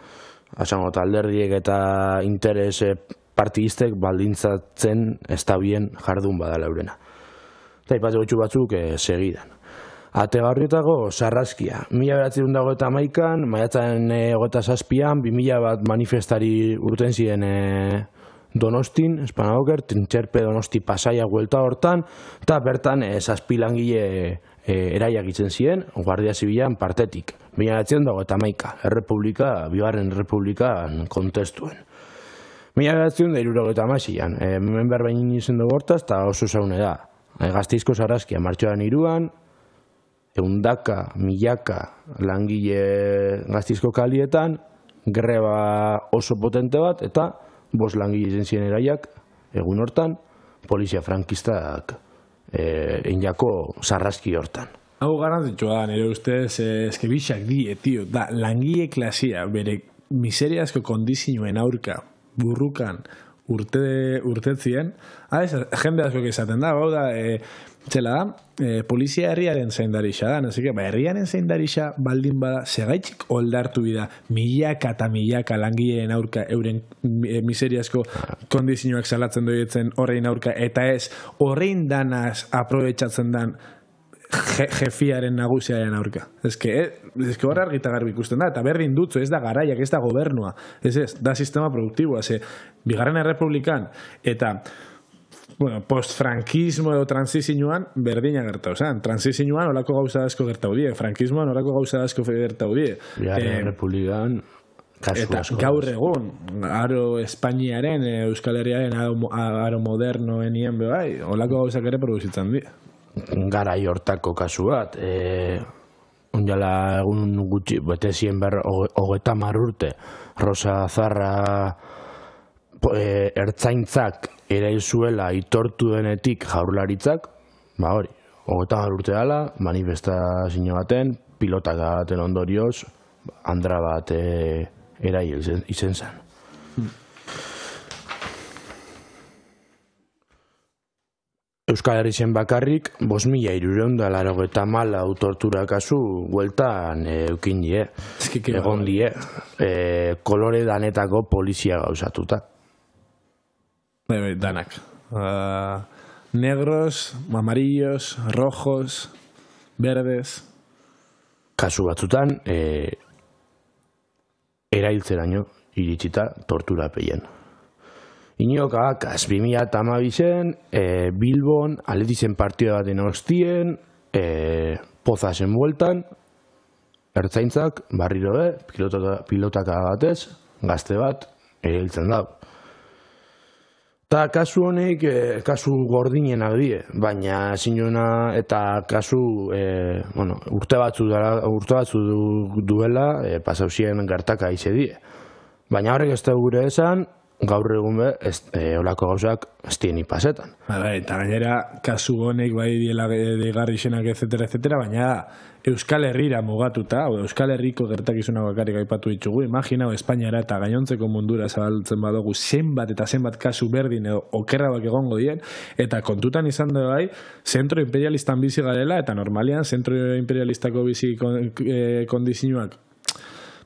Asango, alderdiek eta interes partidistek baldintzatzen ez da bien jardun badala eurena. Eta ipatze gutxu batzuk segidan. Ategarrietako sarraskia. 1921an, maiatzaren 27an, 2000 bat manifestari urten ziren Donostin, Espanagoker, Trintxerpe Donosti Pasaia guelta hortan, eta bertan zazpilangile eraiak itzen ziren, Guardia Zibilan partetik. 1921, Errepublika, Bigarren Errepublikan kontestuen. 1976an, hemen berbain izen dugu hortaz, eta oso zaune da. Gazteizko sarraskia martxoan 3an, eundaka, milaka langile Gazteizko kalietan, greba oso potente bat, eta 5 langile izen ziren eraiak, egun hortan, polizia frankistak einako sarraski hortan. Hau garantzitsua da, nire ustez, eske bixak die, tio, da, langile klasia, bere miseriazko kondizioen aurka, burrukan, urtetzien, jende asko izaten da, hau da, txela da, polizia herriaren zaindarixa da, nazik, herriaren zaindarixa baldin bada, segaitxik oldartu bida, milaka eta milaka langileen aurka, euren miseriazko kondizioak salatzen doietzen horrein aurka, eta ez, horrein danaz aprobetxatzen dan, jefiaren nagusiaren aurka. Ez que horre argita garbi ikusten da, eta berdin dutzu, ez da garaiak, ez da gobernua, ez, da sistema produktiboa, ze, Bigarren Errepublikan, eta post-frankismo edo transizioan berdina gertau zen. Transizioan olako gauza asko gertau die, frankismoan olako gauza asko gertau die. Bigarren Republikan kasu eta asko. gaur egun, aro Espainiaren, Euskal Herriaren aro modernoenien bebai, olako gauzak ere produzitzen die. Garai hortako kasu bat, onjala egun gutxi, bete zien 30 urte, Rosa Zarra ertzaintzak erail zuela itortu denetik jaurlaritzak, ba hori, 30 urte dela, manifestazio baten, pilotaka baten ondorioz, andra bat erail izen zen. Euskal Herri zen bakarrik, 5.384 tortura kasu bueltan eukin die. Egon die, kolore danetako polizia gauzatuta. Danak. Negros, amarillos, rojos, verdes. Kasu batzutan, erailtzeraino iritsita tortura peien. Iniok Akas 2012 Bilbon Atletizen partida baten ostien, Pozasen bueltan, ertzaintzak barriro pilotaka batez, gazte bat erailtzen da. Eta kasu honek, kasu gordinenak die, baina zinuna eta kasu, urte batzu duela, pasauzien gertaka ize die. Baina horrek ez da gure esan, gaur egun olako gauzak ez dieni pasetan. Eta gainera, kasu honek bai diela digarri izenak, etc., baina Euskal Herrira mugatuta, Euskal Herriko gertakizunak bakarrik aipatu ditugu, imaginau Espainiara eta gainontzeko mundura zabaltzen badugu zenbat eta zenbat kasu berdin edo okerrabak egongo dien, eta kontutan izan da bai, zentro imperialistan bizi garela, eta normalian zentro imperialistako bizi kondizioak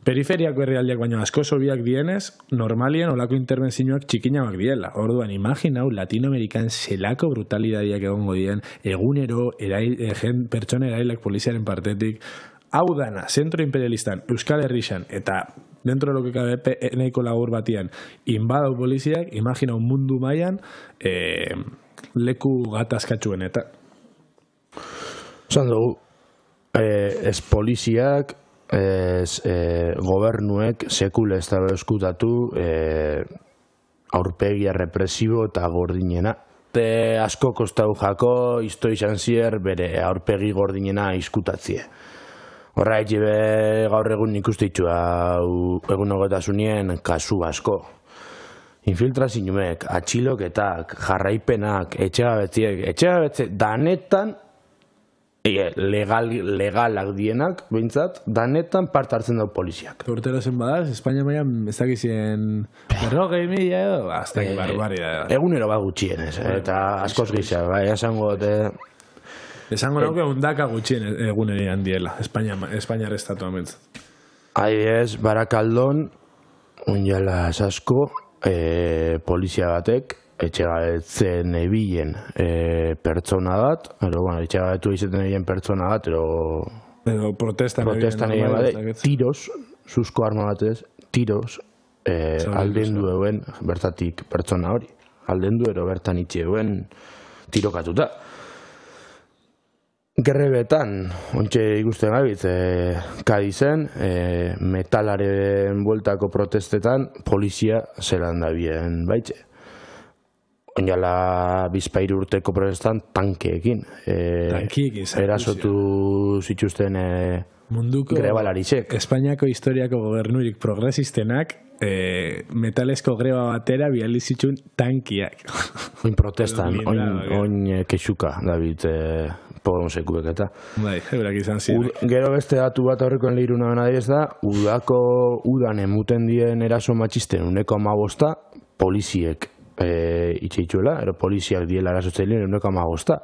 periferiako herrialdeak baino asko sobiak dienez, normalien olako intervenzioak txikinamak diela. Orduan, imaginau Latinoamerikan zelako brutalidadiak egongo dien, egunero pertsona erailak poliziaren partetik, hau dana, zentro imperialistan, Euskal Herrixan, eta dentro de lo que cabe nahiko labur batian, inbadau poliziak, imaginau mundu mailan leku gatazkatxuen eta. Zan dugu, ez poliziak, gobernuek sekule ez da eskutatu aurpegia represibo eta gordinena. Asko kostau jako, izto izan zier, bere aurpegi gordinena izkutatzie. Horra etxe gaur egun ikustitxua egun ogetasunien kasu asko. Infiltrazioek, atxiloketak, jarraipenak, etxegabetziek, danetan legalak dienak, behintzat, danetan part hartzen dau poliziak. Urtero zen badaz, Espainia maian ez dakizien 40.000 edo, aztaki barbaria. Egunero bat gutxien ez, eta askoz gisa, bai, esango nuke undaka gutxien egunean diela, Espainiar estatu amentzat. Adibidez, Barakaldon, unjala asko, polizia batek, etxegabetzen ebilen pertsona bat, etxegabetu izaten ebilen pertsona bat, edo protestan egin bat, tiroz, susko arma batez, tiroz, aldendu euen bertatik pertsona hori. Aldendu ero bertan itxe euen tirokatuta. Gerrebetan, ontxe ikusten gabiz, Kadizen, metalaren bueltako protestetan, polizia zelan da bien baitxe. Oinala bizpairu urteko protestan tankeekin. Erasotu zituzten grebalaritzek. Espainiako historiako gobernurik progresistenak metalesko greba batera bializitxun tankiak. Oin protestan, oin kexuka, David Podemosekuek eta. Bai, eurak izan ziren. Gero beste datu bat horrekoen lehiruna bena ez da, udan emuten dien eraso matxisten 15%, poliziek itxeitzuela, poliziak diela erasotzailean 15%.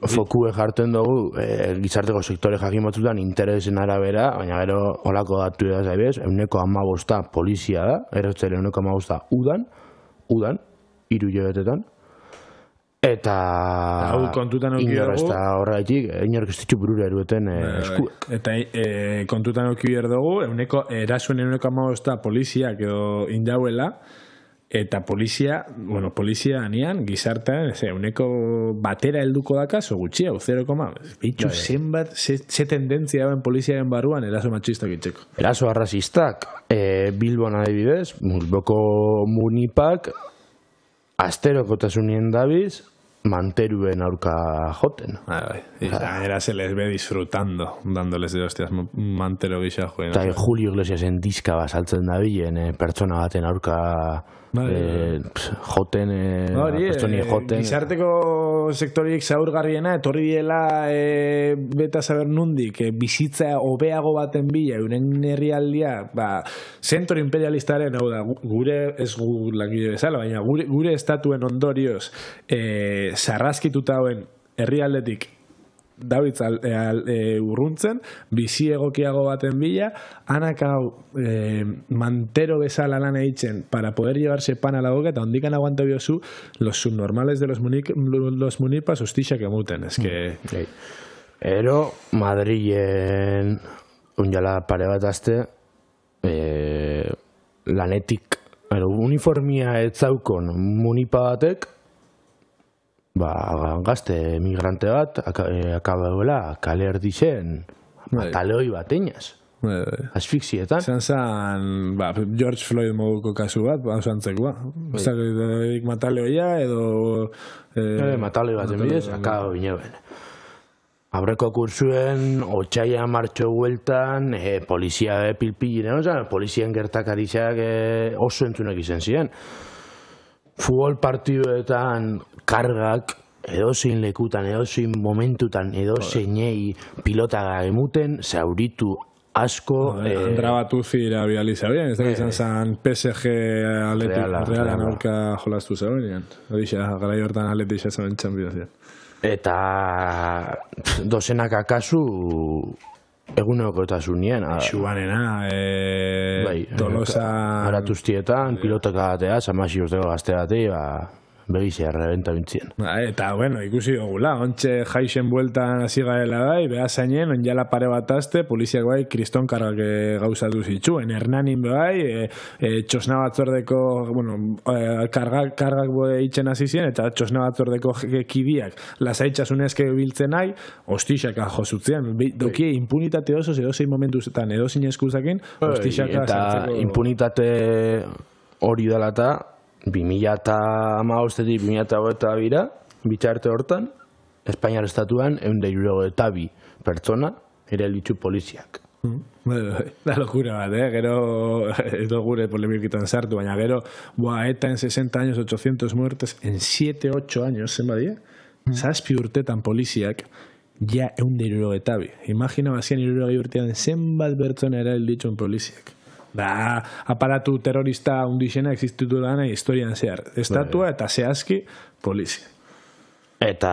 Fokue jartzen dugu gizarteko sektore jakin batzutan interesen arabera, baina gero olako datu da zaibez, 15% polizia da, erasotzailean 15% udan, 3 hilabetetan. Eta inor ez da horretik, inork ez ditu burura erueten eskuek. Eta kontutan auki behar dugu, erasuen 15% poliziak edo indauela, eta polizia anean, gizartean, uneko batera helduko da kaso, gutxia, 0, bitxu, zenbat, ze tendentzia dauen poliziaren barruan eraso matxistak itxeko. Eraso arrazistak, Bilbon adibidez, Bilboko munipak, asterokotasunien dabiz, manteruen aurka joten. Era se les ve disfrutando, dándoles de hostias mantero gisa joen. Eta Julio Iglesiasen diska basaltzen dabilen, pertsona baten aurka joten, pertsoni joten. Gizarteko sektorik zaurgarriena, etorri diela beta saber nundik, bizitza hobeago baten bila, euren herrialdia, zentro imperialistaren, hau da, gure, ez gu langile bezala, baina gure estatuen ondorioz, sarraskituta hauen herrialdetik David urruntzen, bizi egokiago baten bila, anak hau mantero bezala lan eitzen para poder llevarse pan a la boca, eta ondikan aguanta biozu los subnormales de los munipas hostixak emuten, es que... Ero, Madrilen unjala pare bat azte lanetik uniformia etzaukon munipa batek gazte migrante bat akabauela kale erdixen matalehoi bat einaz asfixietan zan George Floyd moduko kasu bat hausantzekoa matalehoia edo matalehoi bat enbidez akabau bineuen aurreko kursuen otxaia martxo hueltan polizia pilpilinen polizien gertakarizak oso entzunek izen ziren futbol partiduetan kargak edozein lekutan, edozein momentutan, edozeinei pilotaga emuten, zauritu asko... Andra Batuzzi irabializa bien, ez da izan zan PSG Realan aurka jolastu zegoen, horixa, gara hortan Atletik zazen txampionazioan. Eta dozenak akasu egunekotasunien. Xubanena, Tolosa... Aratuztietan, pilotaka batea, Samasi usteko gazte batea, begizia errebenta bintzien. Eta, bueno, ikusi dugula, ontxe jaixen bueltan hasi gaela bai, beha zainen, onjala pare bat azte, poliziak bai, kriston kargak gauzatu zituen, Hernanin bai, txosna batzordeko, bueno, kargak itxen hasi ziren, eta txosna batzordeko kidiak, lasaitxasunezke biltzen nahi, hostixaka josutzen, dokie impunitate oso, edozein momentuzetan, edozein eskuzakin, hostixaka sartzeko... Eta impunitate hori dela eta 2015-etik 2022 bitxarte hortan, Espainiar estatuan 162 pertsona ere litzu poliziak. Da locura bat, gero edo gure polemikitan sartu, baina gero ETA en 60 años, 800 muertes, en 7-8 años, zen badia? Zazpi urtetan poliziak ja 162. Imagina bazian 162 urtean zenbat pertsona era dituen poliziak. Da, aparatu terrorista undixena existitu dana historian zehar. Estatua eta zehazki polizia. Eta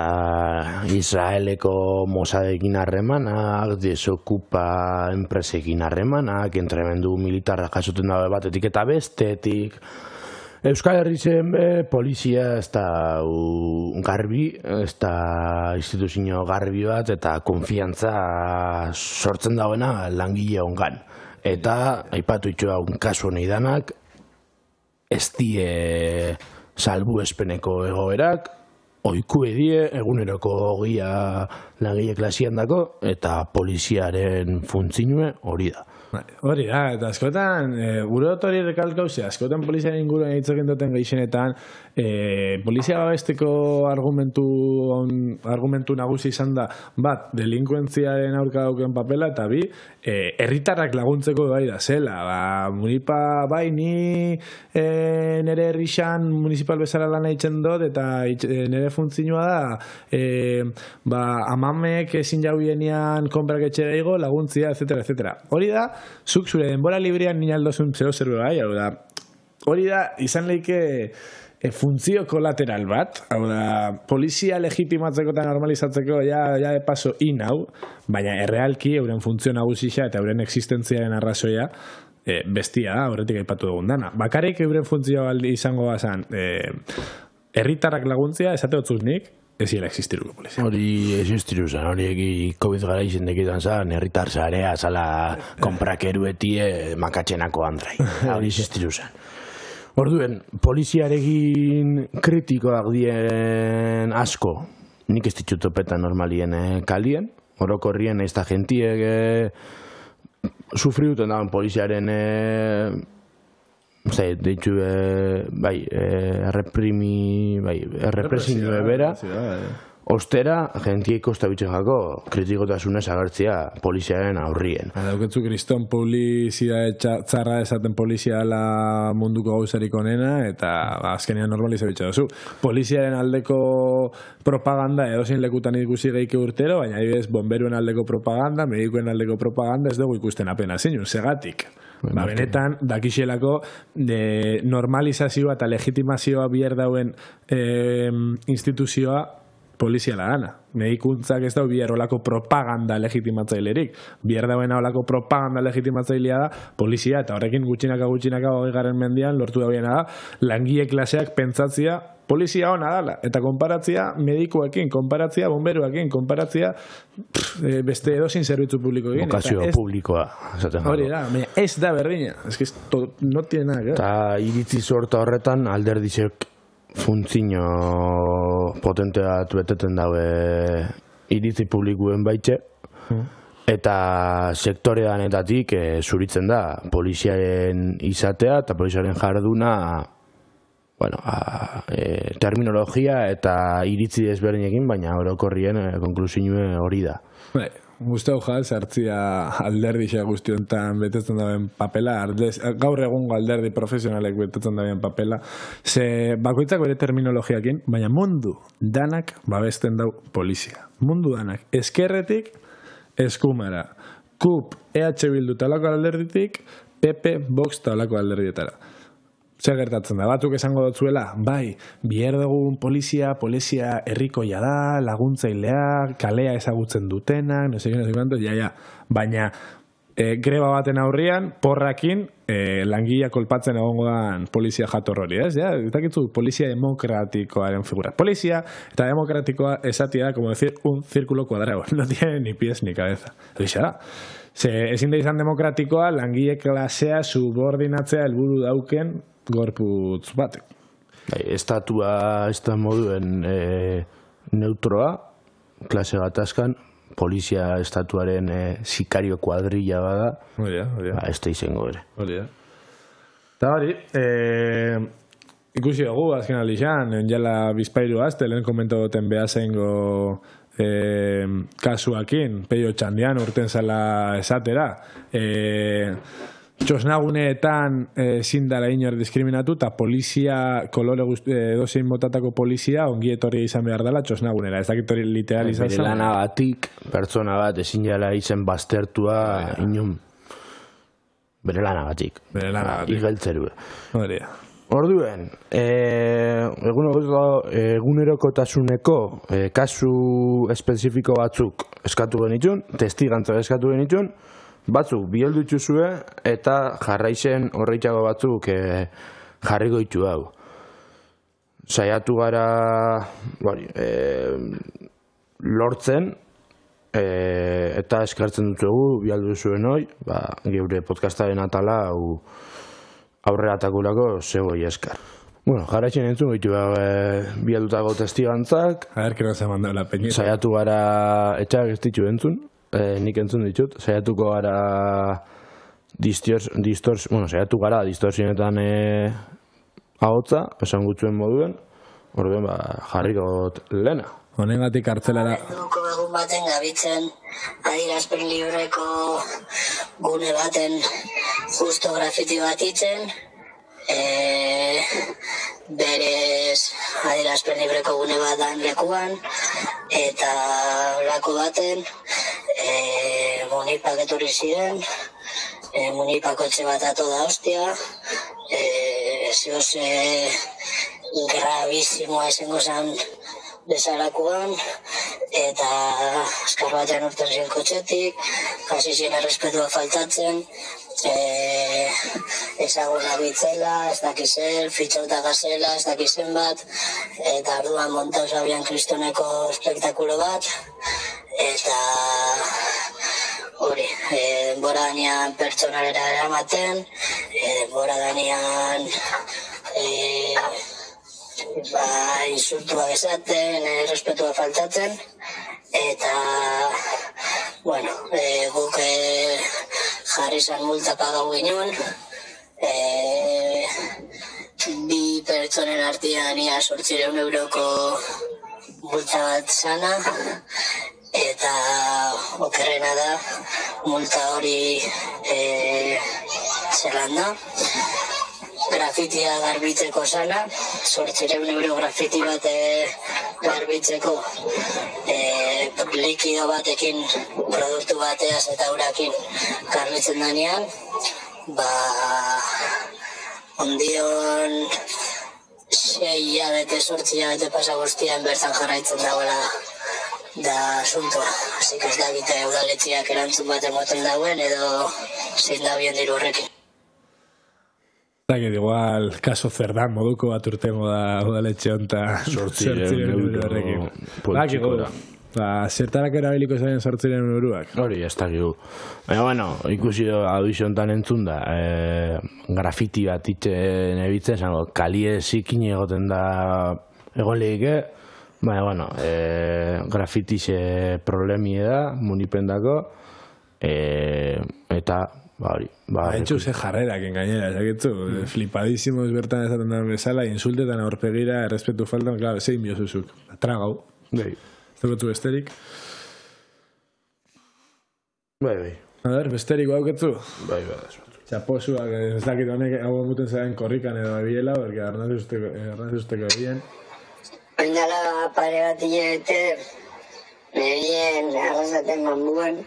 Israeleko Mossadekin harremanak, Desokupa enpresekin harremanak, entremendu militarra jasoten dabe batetik eta bestetik. Euskal Herri zen polizia ez da garbi, ez da instituzio garbi bat, eta konfiantza sortzen dauena langile ongan. Eta, aipatu itxoa kasu honei danak, ez die salbu espeneko egoerak, oiku edie, eguneroko ogia langile klasian dako, eta poliziaren funtzinue hori da. Hori da, eta askotan, gure otori rekalkauze, askotan poliziaren inguruen hitzoken duten gehixenetan, polizia babesteko argumentu nagusi izan da, bat, delinkuentziaren aurka dauken papela, eta bi, herritarrak laguntzeko bai da zela. Munipa, bai, ni nire herrixan municipal bezala lan eitzen dut, eta nire funtzioa da, amamek ezin jauienean konprak etxera igo, laguntzia, etc. Hori da, zuk zure denbora librean nina aldozun zero bai, hau da, hori da, izan leike funtzio kolateral bat, hau da, polizia legitimatzeko eta normalizatzeko ja de paso inau, baina errealki euren funtzio nagusia eta euren existentziaren arrazoia bestia da, horretik aipatu dugun dana. Bakarrik euren funtzio izango bazan, herritarrak laguntzia, esate hotzuz nik, ez hiela existiruko polizia. Hori existiru zen, hori COVID gara izen dekitan zan, herritar zarea, zala konprakeruetie makatxenako andrai. Hori existiru zen. Orduen, poliziarekin kritikoak dien asko, nik ez ditut topetan normalien kalien, orokorrien ez da gentiek sufriuten dagoen poliziaren deitu represinio bera, ostera, gentiek kosta bitxekako kritikotasunez agertzia poliziaren aurrien. Dauketzu kriston polizia txarra esaten polizia dela munduko gauzarik onena, eta azkenean normaliza bitxa duzu. Poliziaren aldeko propaganda edozein lekutan ikusi geike urtero, baina adibidez bomberuen aldeko propaganda, medikuen aldeko propaganda ez dugu ikusten apena zinun, segatik. Benetan, dakixielako normalizazioa eta legitimazioa bier dauen instituzioa poliziala gana. Medikuntzak ez dau bier olako propaganda legitimatzailerik. Bier dauen olako propaganda legitimatzailea da polizia, eta horrekin gutxinaka 20. mendian lortu dauena da langile klaseak pentsatzia polizia ona dala, eta konparatzia medikuekin, konparatzia bomberuekin, konparatzia beste edozein zerbitzu publikoekin. Bokazio publikoa. Hori da, ez da berdina. Ez que no tiene nada que ver. Eta iritzi sorta horretan alderdizek funtzio potente bat beteten daue iritzi publikuen baitxe, eta sektoreanetatik zuritzen da poliziaren izatea eta poliziaren jarduna terminologia eta iritzi desberdinekin, baina orokorrien konklusioa hori da. Gustau jaz, hartzia alderdixa guztiontan betetzen dauen papela, gaur egungo alderdi profesionalek betetzen dauen papela, ze bakoitzak bere terminologiakin, baina mundu danak babesten dau polizia. Mundu danak, eskerretik eskumara, KUP, EH Bildu talako alderditik, PP, Vox talako alderdietara. Zer gertatzen da, batzuk esango dutzuela, bai, biher dugun polizia herrikoia da, laguntzailea, kalea ezagutzen dutenak, no sé qué, ja, baina greba baten aurrian, porrakin, langilea kolpatzen egongo dan polizia jator hori, ez? Ja, etakitzu, polizia demokratikoaren figura. Polizia eta demokratikoa esatia da, como decir, un círculo cuadrado, no tiene ni pies ni cabeza. Eixa da. Ezin da izan demokratikoa, langile klasea subordinatzea helburu dauken gorputz batek. Estatua ez da moduen neutroa, klase gatazkan, polizia estatuaren sikario kuadrilla bada, ez da izango ere. Eta hori, ikusi dugu, azken alixan, jala bizpairu azte, lehen komentoten behazengo kasuakin, peio txandian urten zala esatera, txosnaguneetan zindala inor diskriminatu eta polizia, kolore edozein motatako polizia ongi etorri izan behar dela txosnagunera. Ez dakit hori literal izan zen. Bere lanagatik, pertsona bat ezin jala izen baztertua inun. Bere lanagatik. Igeltzeru. Orduen, egunerokotasuneko kasu espezifiko batzuk eskatu genitun, testigantza eskatu genitun, batzuk bieldu itxuzue eta jarraizen horreitxago batzuk jarriko itxu hau. Saiatu gara lortzen eta eskartzen dutzugu bieldu zuen hoi, geure podcastaren atala aurrera atakulako zegoi eskar. Bueno, jarraizen entzun gitu bialdutago testigantzak. A ver, que no se manda la peñita. Saiatu gara etxak ez ditu entzun. Nik entzun ditut, saiatuko gara saiatu gara distorsionetan ahotza, esan gutzuen moduen, orduen jarriko lehena. Honengatik kartzelara. Duko egun baten gabitzen, adierazpen libreko gune baten justo grafiti bat itzen, berez adierazpen libreko gune bat dan lekuan, eta olako baten, Munipak etorri ziren, Munipako etxe bat ato da hostia, zehoz grabizimoa esengo zan bezalakoan, eta azkar batean urten ziren kotxetik, hasi ziren errespetua faltatzen, ezaguna bitzela, ez dakizel, fitxauta gazela, ez dakizen bat, eta arduan montauz abian kristoneko espektakulo bat, eta hori, denbora danean pertsonalera eramaten, denbora danean insultuak esaten, respetua faltatzen, eta, bueno, guk jarri zan multa pagau ginen, bi pertsonen artean ia 800 euroko multa bat zana, eta okerrena da multa hori zelan da. Grafitia garbitzeko zana, 800 euro grafiti bat garbitzeko likido batekin, produktu bateaz eta urakin garbitzen danean, ondion 6 hilabete, 8 hilabete pasa guztian bertan jarraitzen dagoela da asuntoa. Así que ez da gita udaletxeak erantzun bat emoten dauen edo zein da bien diru horrekin. Zakit, igual, kaso Zerdan moduko bat urtengo da udaletxe honta 800 euro horrekin. Zertarak erabiliko zain 800 euroak? Hori, ez dakigu. Baina, bueno, ikusi audizio hontan entzun da, grafiti bat itxen ebitzen, zango, kalie zikin egoten da egon lehike, baina, bueno, grafitixe problemie da, munipendako, eta, hori. Haitxu ze jarrerak engainera, zakitzu, flipadísimos bertan ezaten da bezala, insultetan aurpegira, errespetu faltan, claro, zein biozuzuk, tragau. Bai. Zagotu besterik? Bai. A ver, besterik bauketzu? Bai. Txaposuak, ez dakit honek hau muten zaren korrikan edo biela, porque arnaz usteko bien. Oindala pare bat hilabete, nebien arrasaten bambuen,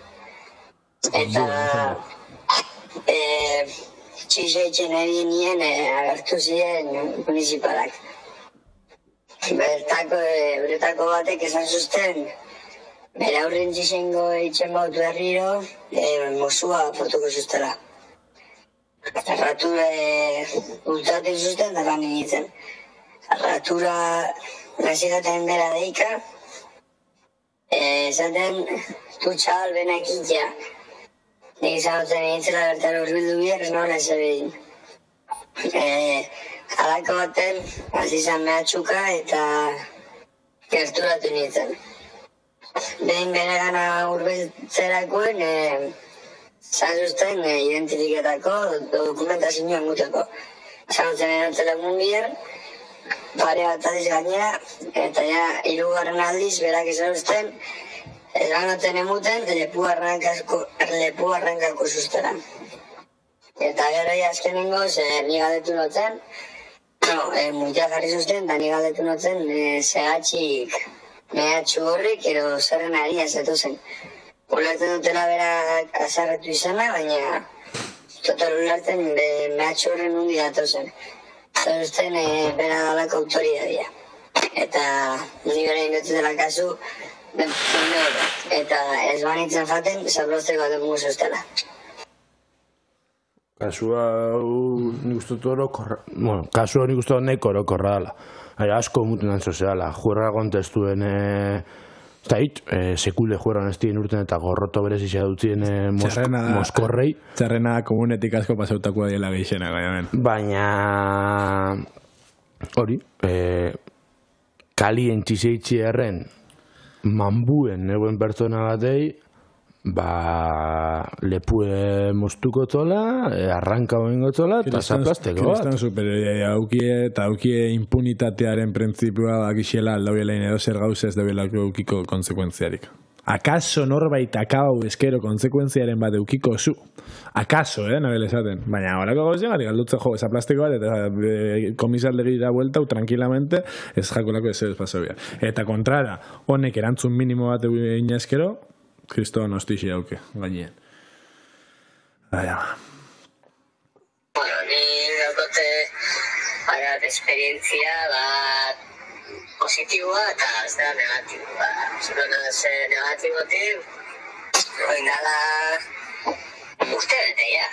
eta txiseitzen nebien nien agertu ziren municipalak. Beretako batek esan zuzten, bere aurren txisengo eitzen bautu herriro, mozua portuko zuztela. Arratura ultaten zuzten da lan initzen. Arratura nazigaten bera deika, esaten tu txabal benak itxea. Nik izagotzen initzela bertara urbildu bier, ez nola ez ebedin. Alako baten, azizan mehatxuka eta gerturatu nintzen. Behin bere gana urbiltzerakoen, zazuzten identifiketako dokumentazioan muteko. Zagutzen erantzela munbier, pare bat adiz gainera, eta ja, 3. aldiz berak ezaguzten, ez ganoten emuten, lepu arrankako zuztera. Eta gero azkenengo, ni galdetu notzen, multa jarri zuzten, da ni galdetu notzen, zehatxik mehatxu horrik, edo zerren ari azetu zen. Ulertzen dutela berak azarretu izana, baina total ulertzen mehatxu horren hundi datu zen. Zeruzten bera dalako autoridadia. Eta ni bera ingotzen dela kasu, eta ez banitzen faten, zablozteko bat egungo zuztela. Kasua nik uste neko orokorra dela. Asko muten antzo zela. Juerra kontestuen sekule juerran ez dien urten eta gorroto berezizia dutzien Moskorrei. Txarrena komunetik asko pasautakoa diela geixena, baina hori, kalien txiseitzi erren manbuen neguen pertsona batei, lepue moztuko tola, arranka oingo tola, eta zaplasteko bat. Kristan superioria eta aukie impunitatearen printzipua bakixela aldauelain edo zer gauz ez dabeelako eukiko konsekuentziarik. Akaso norbait akabau eskero konsekuentziaren bat eukiko zu. Akaso, nabel esaten. Baina horako gauzen gari galdutzen jo, zaplasteko bat, eta komisaldegi da bueltau, tranquilamente, ez jakolako ez paso bia. Eta kontrara, honek erantzun minimo bat egin eskero, Kristoan hostixi hauke, gainean. Baina. Bueno, ni daukote esperientzia bat positiboa eta ez da negatiboa. Zurena ze negatibotik, oindala uste bete, ja.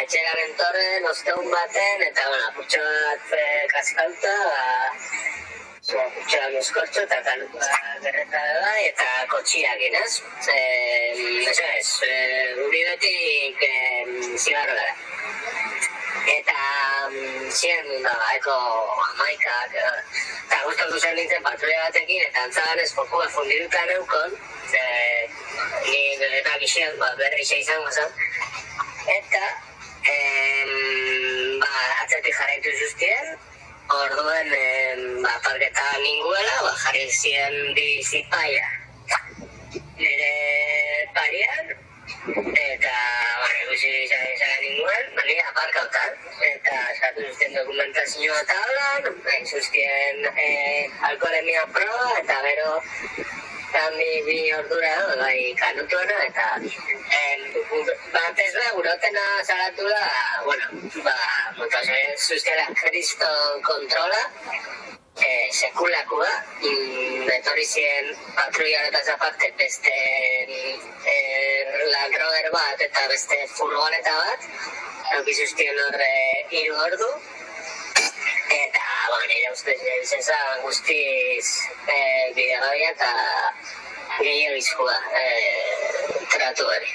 Etxegaren torren, osteun baten, eta putxo bat kaskalta, putxoa mozkortxo eta kalupa gerreta da, eta kotxiak inaz. Eso es, uri betik zigarro gara. eta ziren eko amaikak, eta gustatu zen nintzen patrulla batekin, eta antzaganez fokua fundiruta neukon, ni eta gixen berri izango zen, eta atzetik jarraitu zuztien, orduen parketa ninguela, jarri ziren bi zipaia nire parian, eta ikusi izan ninguen, nire aparkautan, eta eskatu zuztien dokumentazioa tablan, egin zuztien alkoholemia proba, eta gero bi ordura bai kanutuena, eta batez da, urotena salatu da, zuztela kristo kontrola, sekulakua, etorri ziren patrullaretaz aparte beste Land Rover bat eta beste furgoneta bat, eukizuztien horre 3 ordu, eta, nire ustez izan guztiz bidegabia eta gehiagizkoa tratu hori.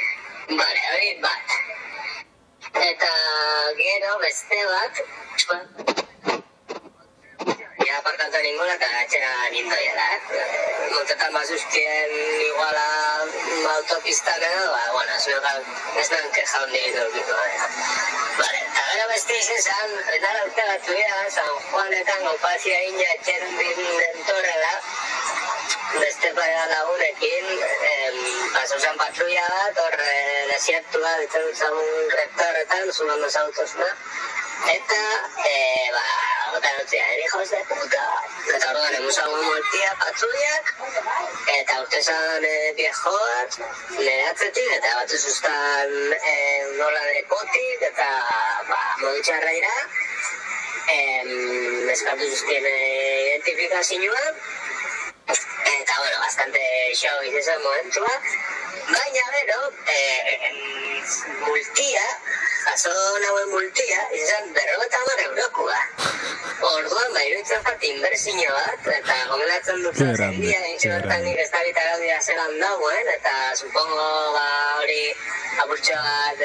Hori bat. Eta gero beste bat, aparkatu ningola eta atxera nindoiela, montetan bazuztien iguala autopistan edo, ez nahan keja hondik dorkitu. Eta gero beste izen zan, retara urte batu dira, San Juanetan gaupazia ina etxerrin dentorrela, beste paia lagunekin, pasauzan patrulla bat, hor desiertua, ditzen zagun rektorretan, zulando zautosuna, eta, hijos de puta. Eta orduan emusagun moltia patrullak, eta urtezan viejo bat, nire atzetik, eta bat zuztan nola de potik, eta modutxarra dira, eskartu zuztien identifikazioa, eta, bastante show izan momentua, baina gero, multia, jaso nagoen multia, izan 50 eurokoa. Orduan, iruditzen bat inbertsio bat, eta gomelatzen dut zendia, bertan nik ez da bitaraldia zelan dagoen, eta supongo hori apurtxo bat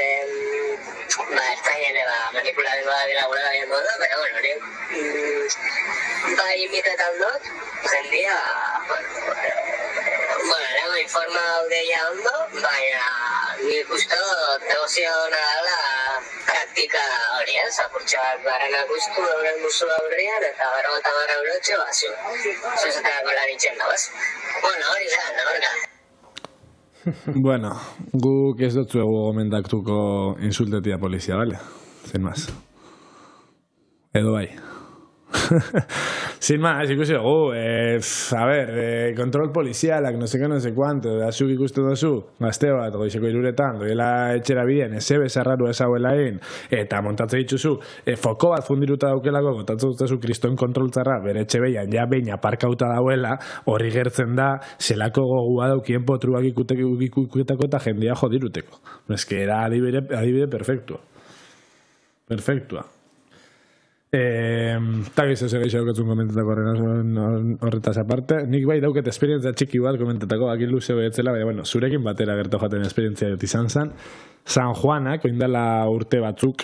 ertzainen manipularen bat bilagura gabien modu, pero hori imitetan dut, zendia, nago informa haudeia ondo, baina nik uste negozio nadala praktika hori, apurtxoak barana guztu euren musu aurrian, eta 50 eurotxo bazu. Zuzetako lan itxen da, baz? Hori da, horka. Bueno, guk ez dutzu egu gomendaktuko insultetia polizia, bale? Sin más. Edo bai. Sin más, ikusi dugu, kontrol polizialak, no seke, no sé cuánto, azuk ikustu dozu, gazte bat, goizeko 3:00, doela etxera biden, eze bezarraru ezauelain, eta montatze dituzu, foko bat fundiruta daukelako, montatze dituzu kriston kontroltzarra, bere etxe behian, ja behin aparkauta dauela, horri gertzen da, zelako gogua daukien potruak ikuteko eta jendia jodiruteko. Ez que era adibide perfektua. Perfektua. Eta gizu segeixo daukatzun komentetako horretaz aparte. Nik bai dauket esperientzia txiki bat komentetako, akin luze behetzela, baina, zurekin batera gertu jaten esperientzia dut izan zen. San Juanak, oindala urte batzuk,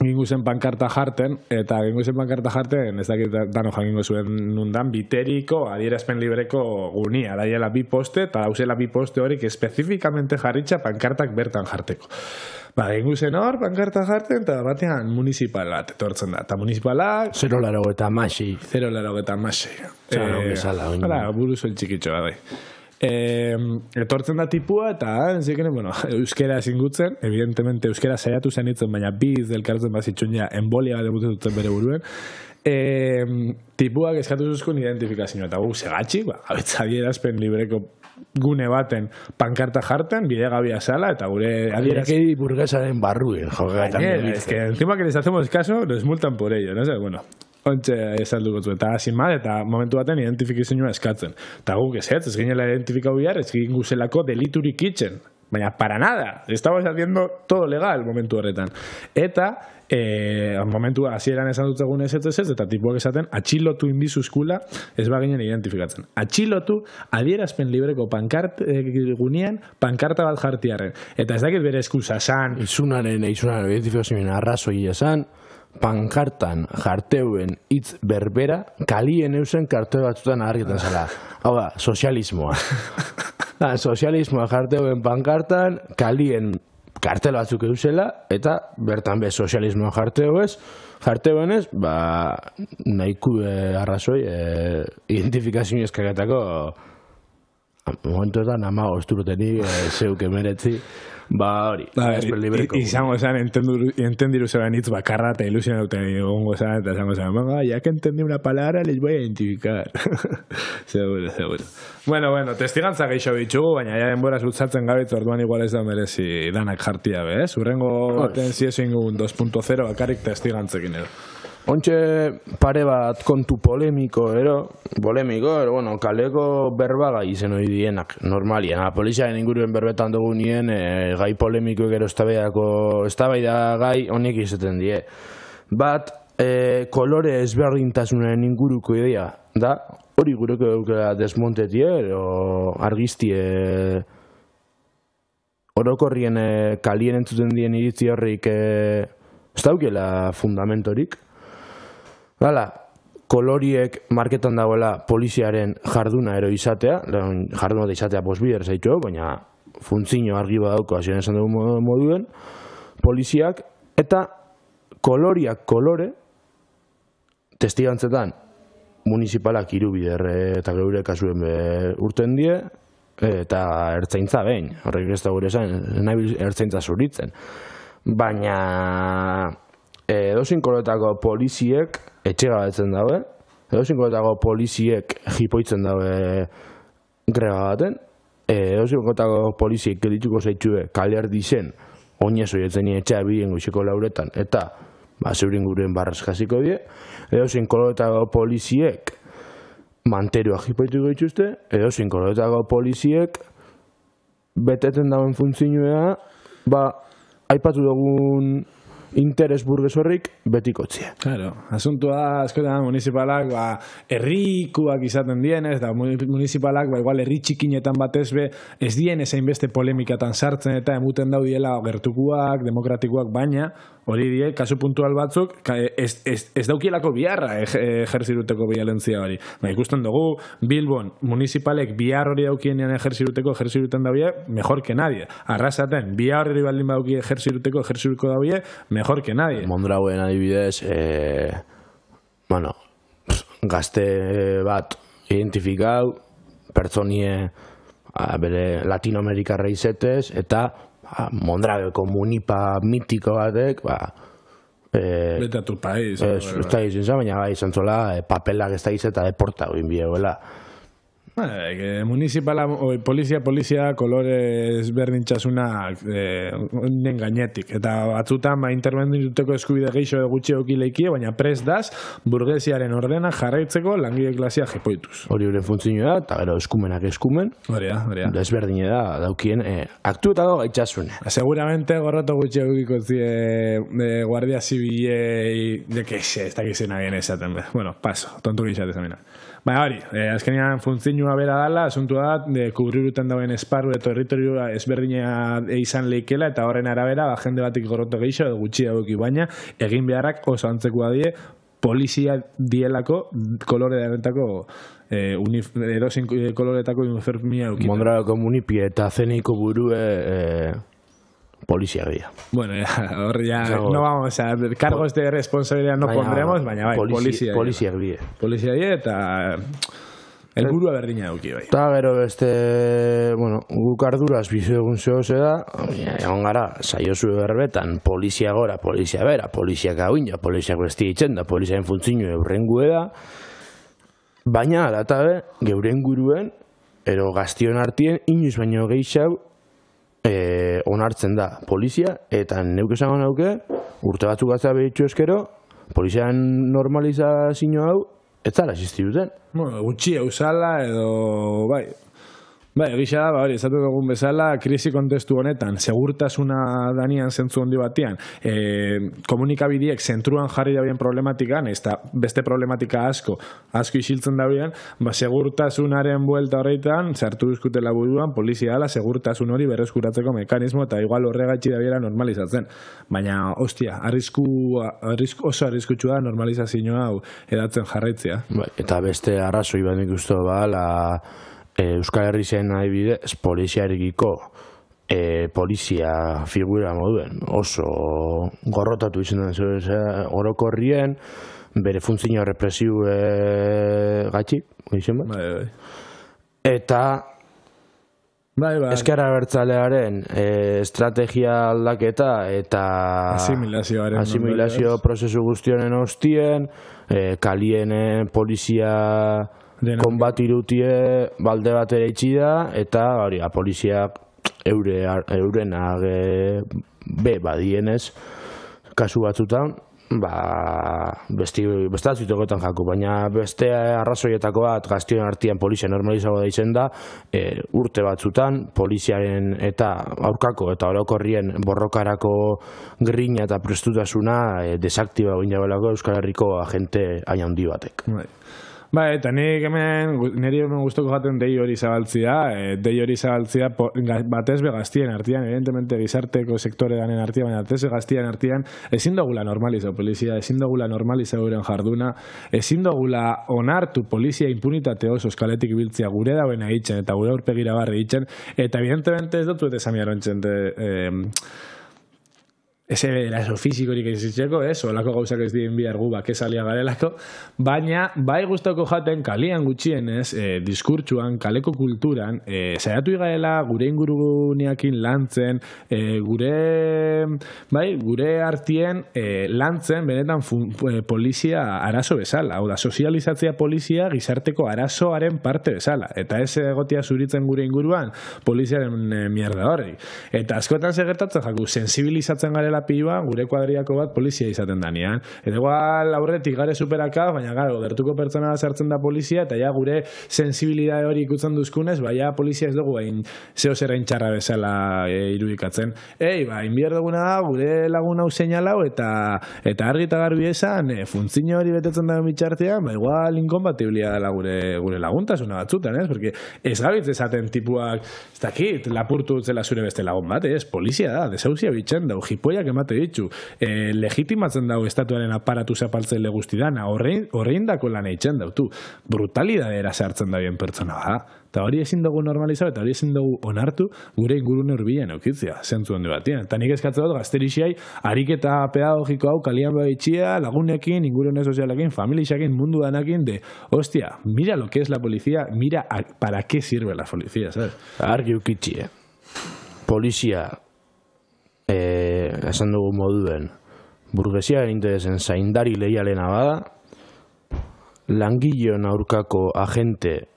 gingu zen pankarta jarten, eta gingu zen pankarta jarten, ez dakit dano jakingo zuen nundan, biteriko, adierazpen libreko gunia, daiela 2 poste, eta dauzela 2 poste horik espezifikamente jarritxa pankartak bertan jarteko. Gingu zen hor, pankarta jarten, eta batean municipal bat etortzen da. Eta municipalak... 0,86. 0,86. Zara, bezala. Buruz el txikitxo bat, etortzen da tipua, eta euskera ezingutzen, evidentemente euskera saiatu zenitzen, baina biz delkartzen bazitxun ja, embolia bat debuten duten bere buruen, tipuak eskatu zuzkun identifikazioa, eta segatxik, adierazpen libreko gune baten pankarta jarten, bidegabia sala, eta gure adierazpen burguesaren barruen, es que encima que les hacemos caso, nos multan por ello, no sé, ontxe esalduko zu, eta sin mal, eta momentu baten identifikazioa eskatzen. Eta guk ez ginela identifikau bihar, ez gingu zelako deliturik itxen. Baina, para nada, estamos haciendo todo legal momentu horretan. Eta, momentu hasieran esan dut egun ez, eta tipuak esaten, atxilotu indizuzkula ez baginen identifikatzen. Atxilotu adierazpen libreko gunean pankarta bat jartiarren. Eta ez dakit bere eskusa san. Izunaren identifikazioen arrazoi esan, pankartan jarteuen hitz berbera, kalien eusen kartoi batzutan agarketan zela. Hau da, sozialismoa. Sozialismoa jarteuen pankartan, kalien kartel batzuk eusela, eta bertan bez sozialismoa jarteuenez, nahiku arrazoi identifikazio eskaketako momentuetan amago esturutenik zeuk emeretzi. Hori, izango zen entendiru zeban hitz bakarra eta ilusionauten egongo zen eta izango zen, ya que entendí una palabra les voy a identificar. Seguro. Bueno, testigantza gehiago ditugu, baina ja denbora lutzatzen gabitz, orduan igual ez da merezi danak jartia be, Urrengo baten ziezo ingun 2.0 bakarrik testigantzekin edo. Ontxe pare bat kontu polemiko, bueno, kaleko berbaga izen hori dienak, normalien. Poliziaren inguruen berbetan dugu nien, gai polemiko gero eztabaida gai honek izaten die. Bat, kolore ezberdintasunen inguruko idea, da, hori gureko eukera desmontetie, o argiztie, orokorrien kalien entzuten dien iritzi horrik, ez daukela fundamentorik. Hala, koloriek marketan dagoela poliziaren jarduna ero izatea, jarduna da izatea posbider zaitu, baina funtzio argi badauko, hasien esan dugu moduen, poliziak, eta koloriak kolore, testigantzetan, municipalak irubider eta geure kasuen urten die, eta ertzaintza behin, horrek ez da gure esan, nahi ertzaintza zuritzen. Baina edozein koloretako poliziek etxegabetzen daue, edozein koloretako poliziek jipoitzen daue greba baten, edozein koloretako poliziek gelituko zaitxue kalear dizen oinezoi etzeni etxea bilen goizeko lauretan, eta zeurin guruen barraz jasiko die, edozein koloretako poliziek manteroa jipoituko dituzte, edozein koloretako poliziek beteten dauen funtzioa, aipatu dugun interes burgues horrik betikotzea. Claro, asuntua askotan municipalak herrikuak izaten dienez, da municipalak igual herri txikinetan batez be ez dienez hainbeste polemikatan sartzen eta emuten daudiela gertukuak, demokratikuak, baina hori die, kasu puntual batzuk ez daukielako biharra ejerziruteko violentzia hori. Ikusten dugu, Bilbon municipalek bihar hori daukienean ejerziruten daue, mejor que nadie. Arrasaten, bihar hori baldin badauki ejerziruko daue, mejor que nadie. Mondrauen adibidez, gazte bat identifikau, pertsonie bere Latinoamerikarra izetez, eta Mondrageko munipa mitiko batek, vete a tu país. Ez da izan, baina izan zola, papelak ez da izan eta deporta goin biegoela. Polizia kolore ezberdintxasunak nen gainetik. Eta batzutan intervendituteko eskubide gehiago gutxi okileikie, baina prest daz burgesiaren ordena jarraitzeko langile klasia jepoituz. Hori hori funtzioa, eta gero eskumen. Hori da. Desberdine da, daukien aktuetako gaitxasune. Seguramente gorroto gutxi okiko guardia zibilei ez dakizena bien esaten. Bueno, paso, tontu gizatez amina. Baina hori, azkenean funtzioa bera dala, asuntua da, kubriruten dauen esparru eta territorioa ezberdina izan leikela, eta horren arabera, jende batik gorroto gehiago, edo gutxi dagoki, baina egin beharrak oso antzekoa die, polizia dielako kolore darentako edozein koloretako uniformia eukita. Mondragoko munipie eta zeneiko burue polizia gehiago. Bueno, hor ya no vamos a cargos de responsabilidad no pondremos, baina bai, polizia gehiago. Polizia gehiago eta helburua berdina eduki bai. Eta gero beste, guk arduraz bizi egun zehoze da, egon gara, saiozu berbetan, polizia gora, polizia bera, polizia gauina, polizia besti ditzen da, poliziaren funtzio eurrengue da, baina alatabe, geuren guruen, ero gaztion artien, inoiz baino gehiago, onartzen da polizia, eta neuk esan nauke, urte batzuk atzea behitxu eskero, poliziaren normalizazio hau, ez zara existi duten. Gutxi eusala edo, bai, Bai, egisa da, hori, esatu dugun bezala, krisi kontestu honetan, segurtasuna danian zentzu handi batean, komunikabideek zentruan jarri dabien problematikan, ez da beste problematika asko isiltzen dabien, segurtasunaren buelta horreitan, zartu duzkutela buruan, polizia dela, segurtasun hori berreskuratzeko mekanismo, eta igual horregatxi dabiera normalizatzen. Baina, ostia, oso arriskutsua da normalizazioa hau edatzen jarraitzea. Bai, eta beste arrazoi bat nik uste Euskal Herri zen adibidez poliziarekiko polizia figura moduen oso gorrotatu izan da orokorrien bere funtzio represiu gatxi eta Ezker Abertzalearen estrategia aldaketa eta asimilazio prozesu guztionen ostien kalien polizia konbat irutie balde bat ere itxida eta poliziak euren badienez kasu batzutan bestatzuitekoetan jaku, baina beste arrazoietako bat gaztion artean polizia normalizago da izen da urte batzutan poliziaren eta aurkako eta orokorrien borrokarako grina eta prestutasuna desaktiba egin jabelako Euskal Herriko agente hain handi batek. Bai, eta niri hemen guztoko jaten dei hori zabaltzia, batez begaztien artean, evidentemente gizarteko sektore danen artean, baina batez begaztien artean, ezin dugula normalizau polizia, ezin dugula normalizau euren jarduna, ezin dugula onartu polizia impunitate oso eskaletik biltzia gure dauen egitzen, eta gure aurpegira barri egitzen, eta evidentemente ez dut esamiarontzen ese eraso fizikorik ezitzeko, olako gauzak ez dien bihar gu bakesalia garelako, baina bai guztoko jaten kalian gutxienez, diskurtsuan, kaleko kulturan, saiatu igaela gure inguruneakin lantzen, gure artien lantzen benetan polizia arazo bezala, hau da, sozializatzea polizia gizarteko arazoaren parte bezala, eta ez egotia zuritzen gure inguruan poliziaren mierda horri. Eta askotan segertatzen jaku, sensibilizatzen garela pilua, gure kuadriako bat polizia izaten danean. Eta igual aurretik gare superaka, baina garo, gertuko pertsona sartzen da polizia, eta ja gure sensibilidade hori ikutzen duzkunez, baina polizia ez dugu hain zeo zerrein txarra bezala irudikatzen. Inbier duguna da, gure lagun hau seinalau, eta argi eta garbi esan, funtzio hori betetzen da mitxartean, igual inkompatiblia dela gure laguntasuna batzutan, porque ez gabitz esaten tipuak, ez dakit, lapurtu zela zure beste lagun bat, polizia da, desauzia bitxen dau, jipoiak emate ditu, legitimatzen dago estatuaren aparatu zapaltzaile guztidana, horrein dako lan eitzen dautu, brutalidadera sartzen da bien pertsona da, eta hori ezin dugu normalizau, eta hori ezin dugu onartu gure ingurune urbilen eukitzea, zentzu handi batien. Eta nik eskatzen dut gazterixiai, ariketa pedagogiko hau kalian behitxia, lagunekin, ingurune sozialekin, familixakin, mundu danakin, hostia, mira lo que es la policía, mira para qué sirve la policía, ¿sabes? Argi ukitxie. Polizia esan dugu moduen burgesiaren interesen zaindari lehialena bada, langileon aurkako agente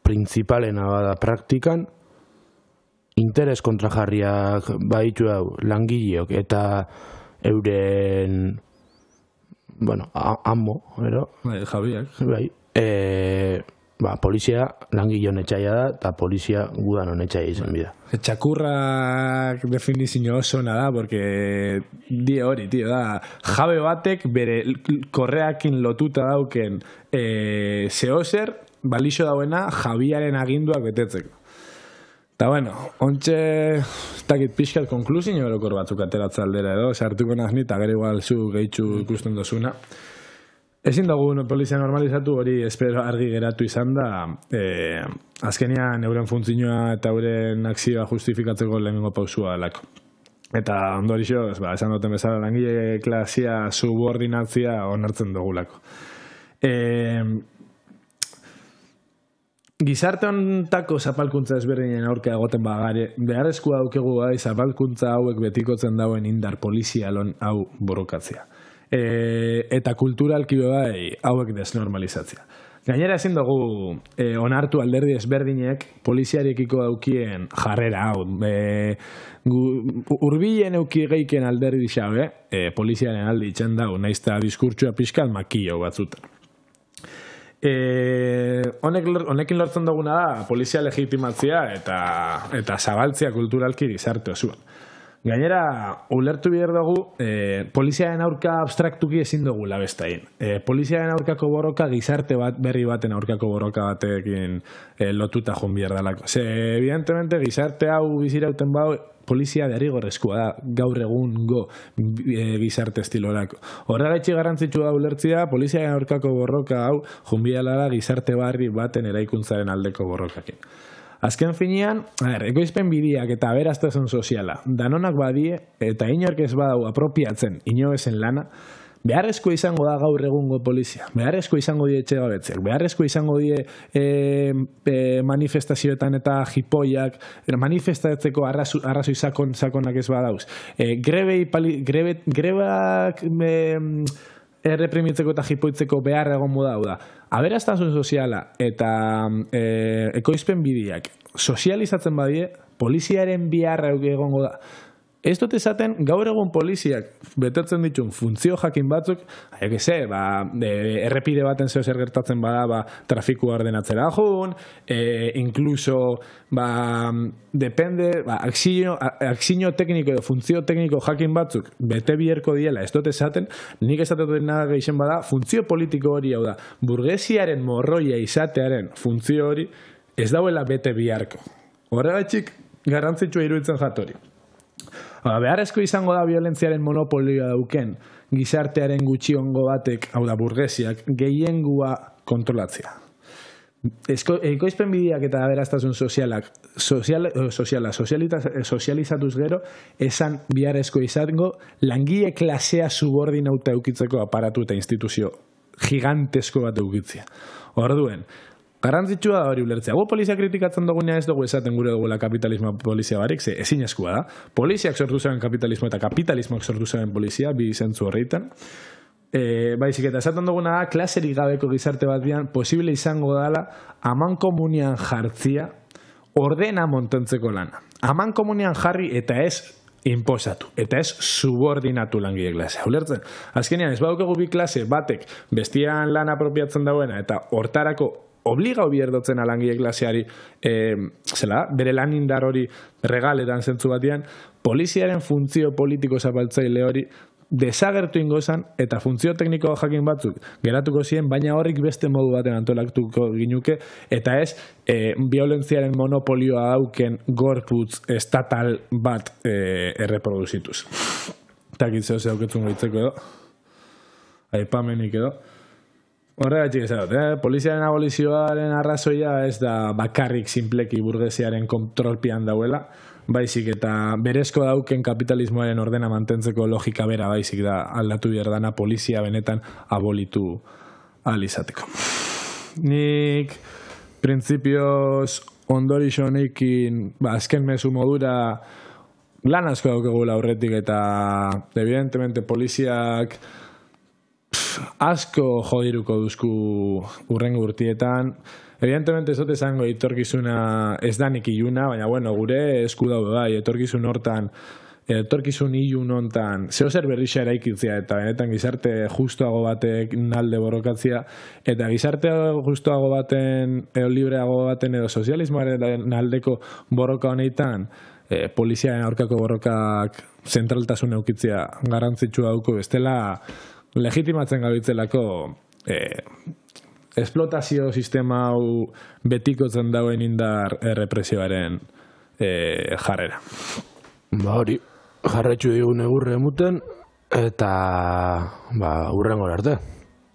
principalena bada praktikan, interes kontrajarriak baitu hau langileok eta euren amo, Javiak. Polizia langileon etxaia da, eta polizia gudanon etxaia izan bida. Txakurrak definizio oso da, porque hori, da, jabe batek bere korreakin lotuta dauken zehozer, balixo dauena Javiaren aginduak betetzeko. Eta ontxe, ez dakit pixkat konklusio erokor batzuk ateratza aldera edo, sartuko nazni, eta gero igual zu gehitxu ikusten dozuna. Ezin dugu polizia normalizatu hori espero argi geratu izan da, azkenean euren funtzioa eta euren akzioa justifikatzeko lehenengo pausua alako. Eta ondorixo, esan duten bezala langile klasia subordinatzia onartzen dugulako. Gizarte hontako zapalkuntza ezberdinen aurka egoten bagare, beharrezkoa daukegu zapalkuntza hauek betikotzen dauen indar polizialon hau borrokatzea. Eta kulturalki bai hauek desnormalizatzea. Gainera ezin dugu onartu alderdi ezberdinek poliziarekiko daukien jarrera hau. Urbilen euki geiken alderdi xabe, poliziaren aldi itxen dago, naizta diskurtsua pixkat makio batzutan. Honekin lortzen duguna da polizia legitimatzia eta zabaltzia kulturalki gizarte osoan. Gainera, ulertu behar dugu, poliziaren aurka abstraktuki ezin dugula bestain. Poliziaren aurkako borroka gizarte berri baten aurkako borroka batekin lotuta joan behar dalako. Evidentemente, gizarte hau bizirauten bau, polizia derrigorrezkoa da, gaur egungo gizarte estilorako. Horregaitxi garrantzitsua da ulertzia, poliziaren aurkako borroka hau joan da gizarte barri baten eraikuntzaren aldeko borrokakin. Azken finean, ekoizpen bidiak eta aberastasuna soziala, danonak badie eta inork ez badau apropiatzen inoezen lana, beharrezko izango da gaur egungo polizia, beharrezko izango die etxegabetzeak, beharrezko izango die manifestazioetan eta jipoiak, manifestatzeko arrazoi sakonak ez badauz. Grebak erreprimitzeko eta jipoitzeko behar egon moda hau da. Aberastasun soziala eta ekoizpen bidiak sozializatzen badie, poliziaren beharra egongo da. Ez dut esaten, gaur egun poliziak betetzen ditun funtzio jakin batzuk, errepide baten zeo zer gertatzen bada, trafikua ordenatzera jun, incluso, depende, akzio tekniko edo funtzio tekniko jakin batzuk bete bierko diela, ez dut esaten, nik esaten dut naga geixen bada, funtzio politiko hori hau da, burgesiaren morroia izatearen funtzio hori, ez dauela bete biharko. Horregatik, garrantzitsua iruditzen jatori. Beharrezko izango da violentziaren monopolioa dauken gizartearen gutxiongo batek, hau da burgesiak, gehiengua kontrolatzea. Ekoizpen bidiak eta aberastasun sozializatuz gero, esan beharrezko izango langile klasea subordinauta eukitzeko aparatu eta instituzio gigantesko bat eukitzea. Orduen, garrantzitsua da hori ulertzea. Gu polizia kritikatzen dugunea ez dugu esaten gure dugula kapitalismo polizia barik, ze ezin eskua da. Poliziak sortu zuen kapitalismo eta kapitalismoak sortu zuen polizia, bi zentzu horreitan. Baizik eta esaten duguna da, klaserik gabeko gizarte batean posible izango dela aman komunian jartzia ordena montentzeko lana. Aman komunian jarri eta ez imposatu, eta ez subordinatu langile klasea. Ulertzen? Azkenean, ez badukegu bi klase batek bestian lan apropiatzen dauena eta hortarako obligau bierdotzen alangile klaseari bere lan indar hori regaletan zentzu batean, poliziaren funtzio politiko zapaltzaile hori desagertu ingozan eta funtzio tekniko jakin batzuk geratuko ziren, baina horrik beste modu baten antolatuko ginuke, eta ez violentziaren monopolioa dauken gorputz estatal bat erreproduzituz. Eta gitzeo zeuketzun goitzeko edo, aipamenik edo. Horregatik ez dut, poliziaren abolizioaren arrazoia ez da bakarrik simpleki burgesiaren kontrolpian dauela, baizik eta berezko dauken kapitalismoaren ordena mantentzeko logika bera baizik da aldatu berdana polizia benetan abolitu ahal izateko. Nik printzipioz ondorixo honekin azken mezu modura lan asko daukagula aurretik eta evidentemente poliziak asko jodiruko duzku urrengo urtietan. Evidentemente ez dut esango etorkizuna ez danik iluna, baina bueno, gure esku daude bai, etorkizun hortan, etorkizun ilun hontan, zeo zer berrixa eraikitzea eta benetan gizarte justuago batek nalde borrokatzea, eta gizarte justuago baten, libreago baten edo sozialismoaren aldeko borroka honetan, poliziaren aurkako borrokak zentraltasun eukitzea garrantzitsua dauko, bestela legitimatzen gabitzelako esplotazio sistema hau betikotzen dauen indar errepresioaren jarrera. Hori, jarretxu digun egurre emuten, eta urrengo arte.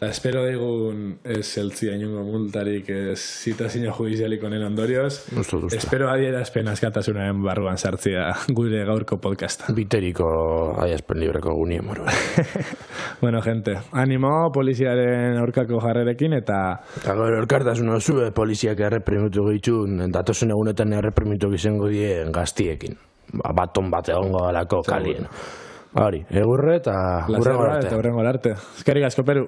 Eta espero digun ez zeltzia inungo multarik ez zitazio judizialik honen ondorioz. Espero adierazpen askatasunaren barruan sartzea gure gaurko podcasta. Biteriko adierazpen libreko gunien moru. Bueno, gente, animo poliziaren aurkako jarrerekin eta gero elkartasuna zube poliziak erreprimitu gehitxun, datosun egunetan erreprimitu izango dien gaztiekin. Baton bat egongo dalako kalien. Hori, egurre eta urrengo arte. Eskerrik asko, Peru.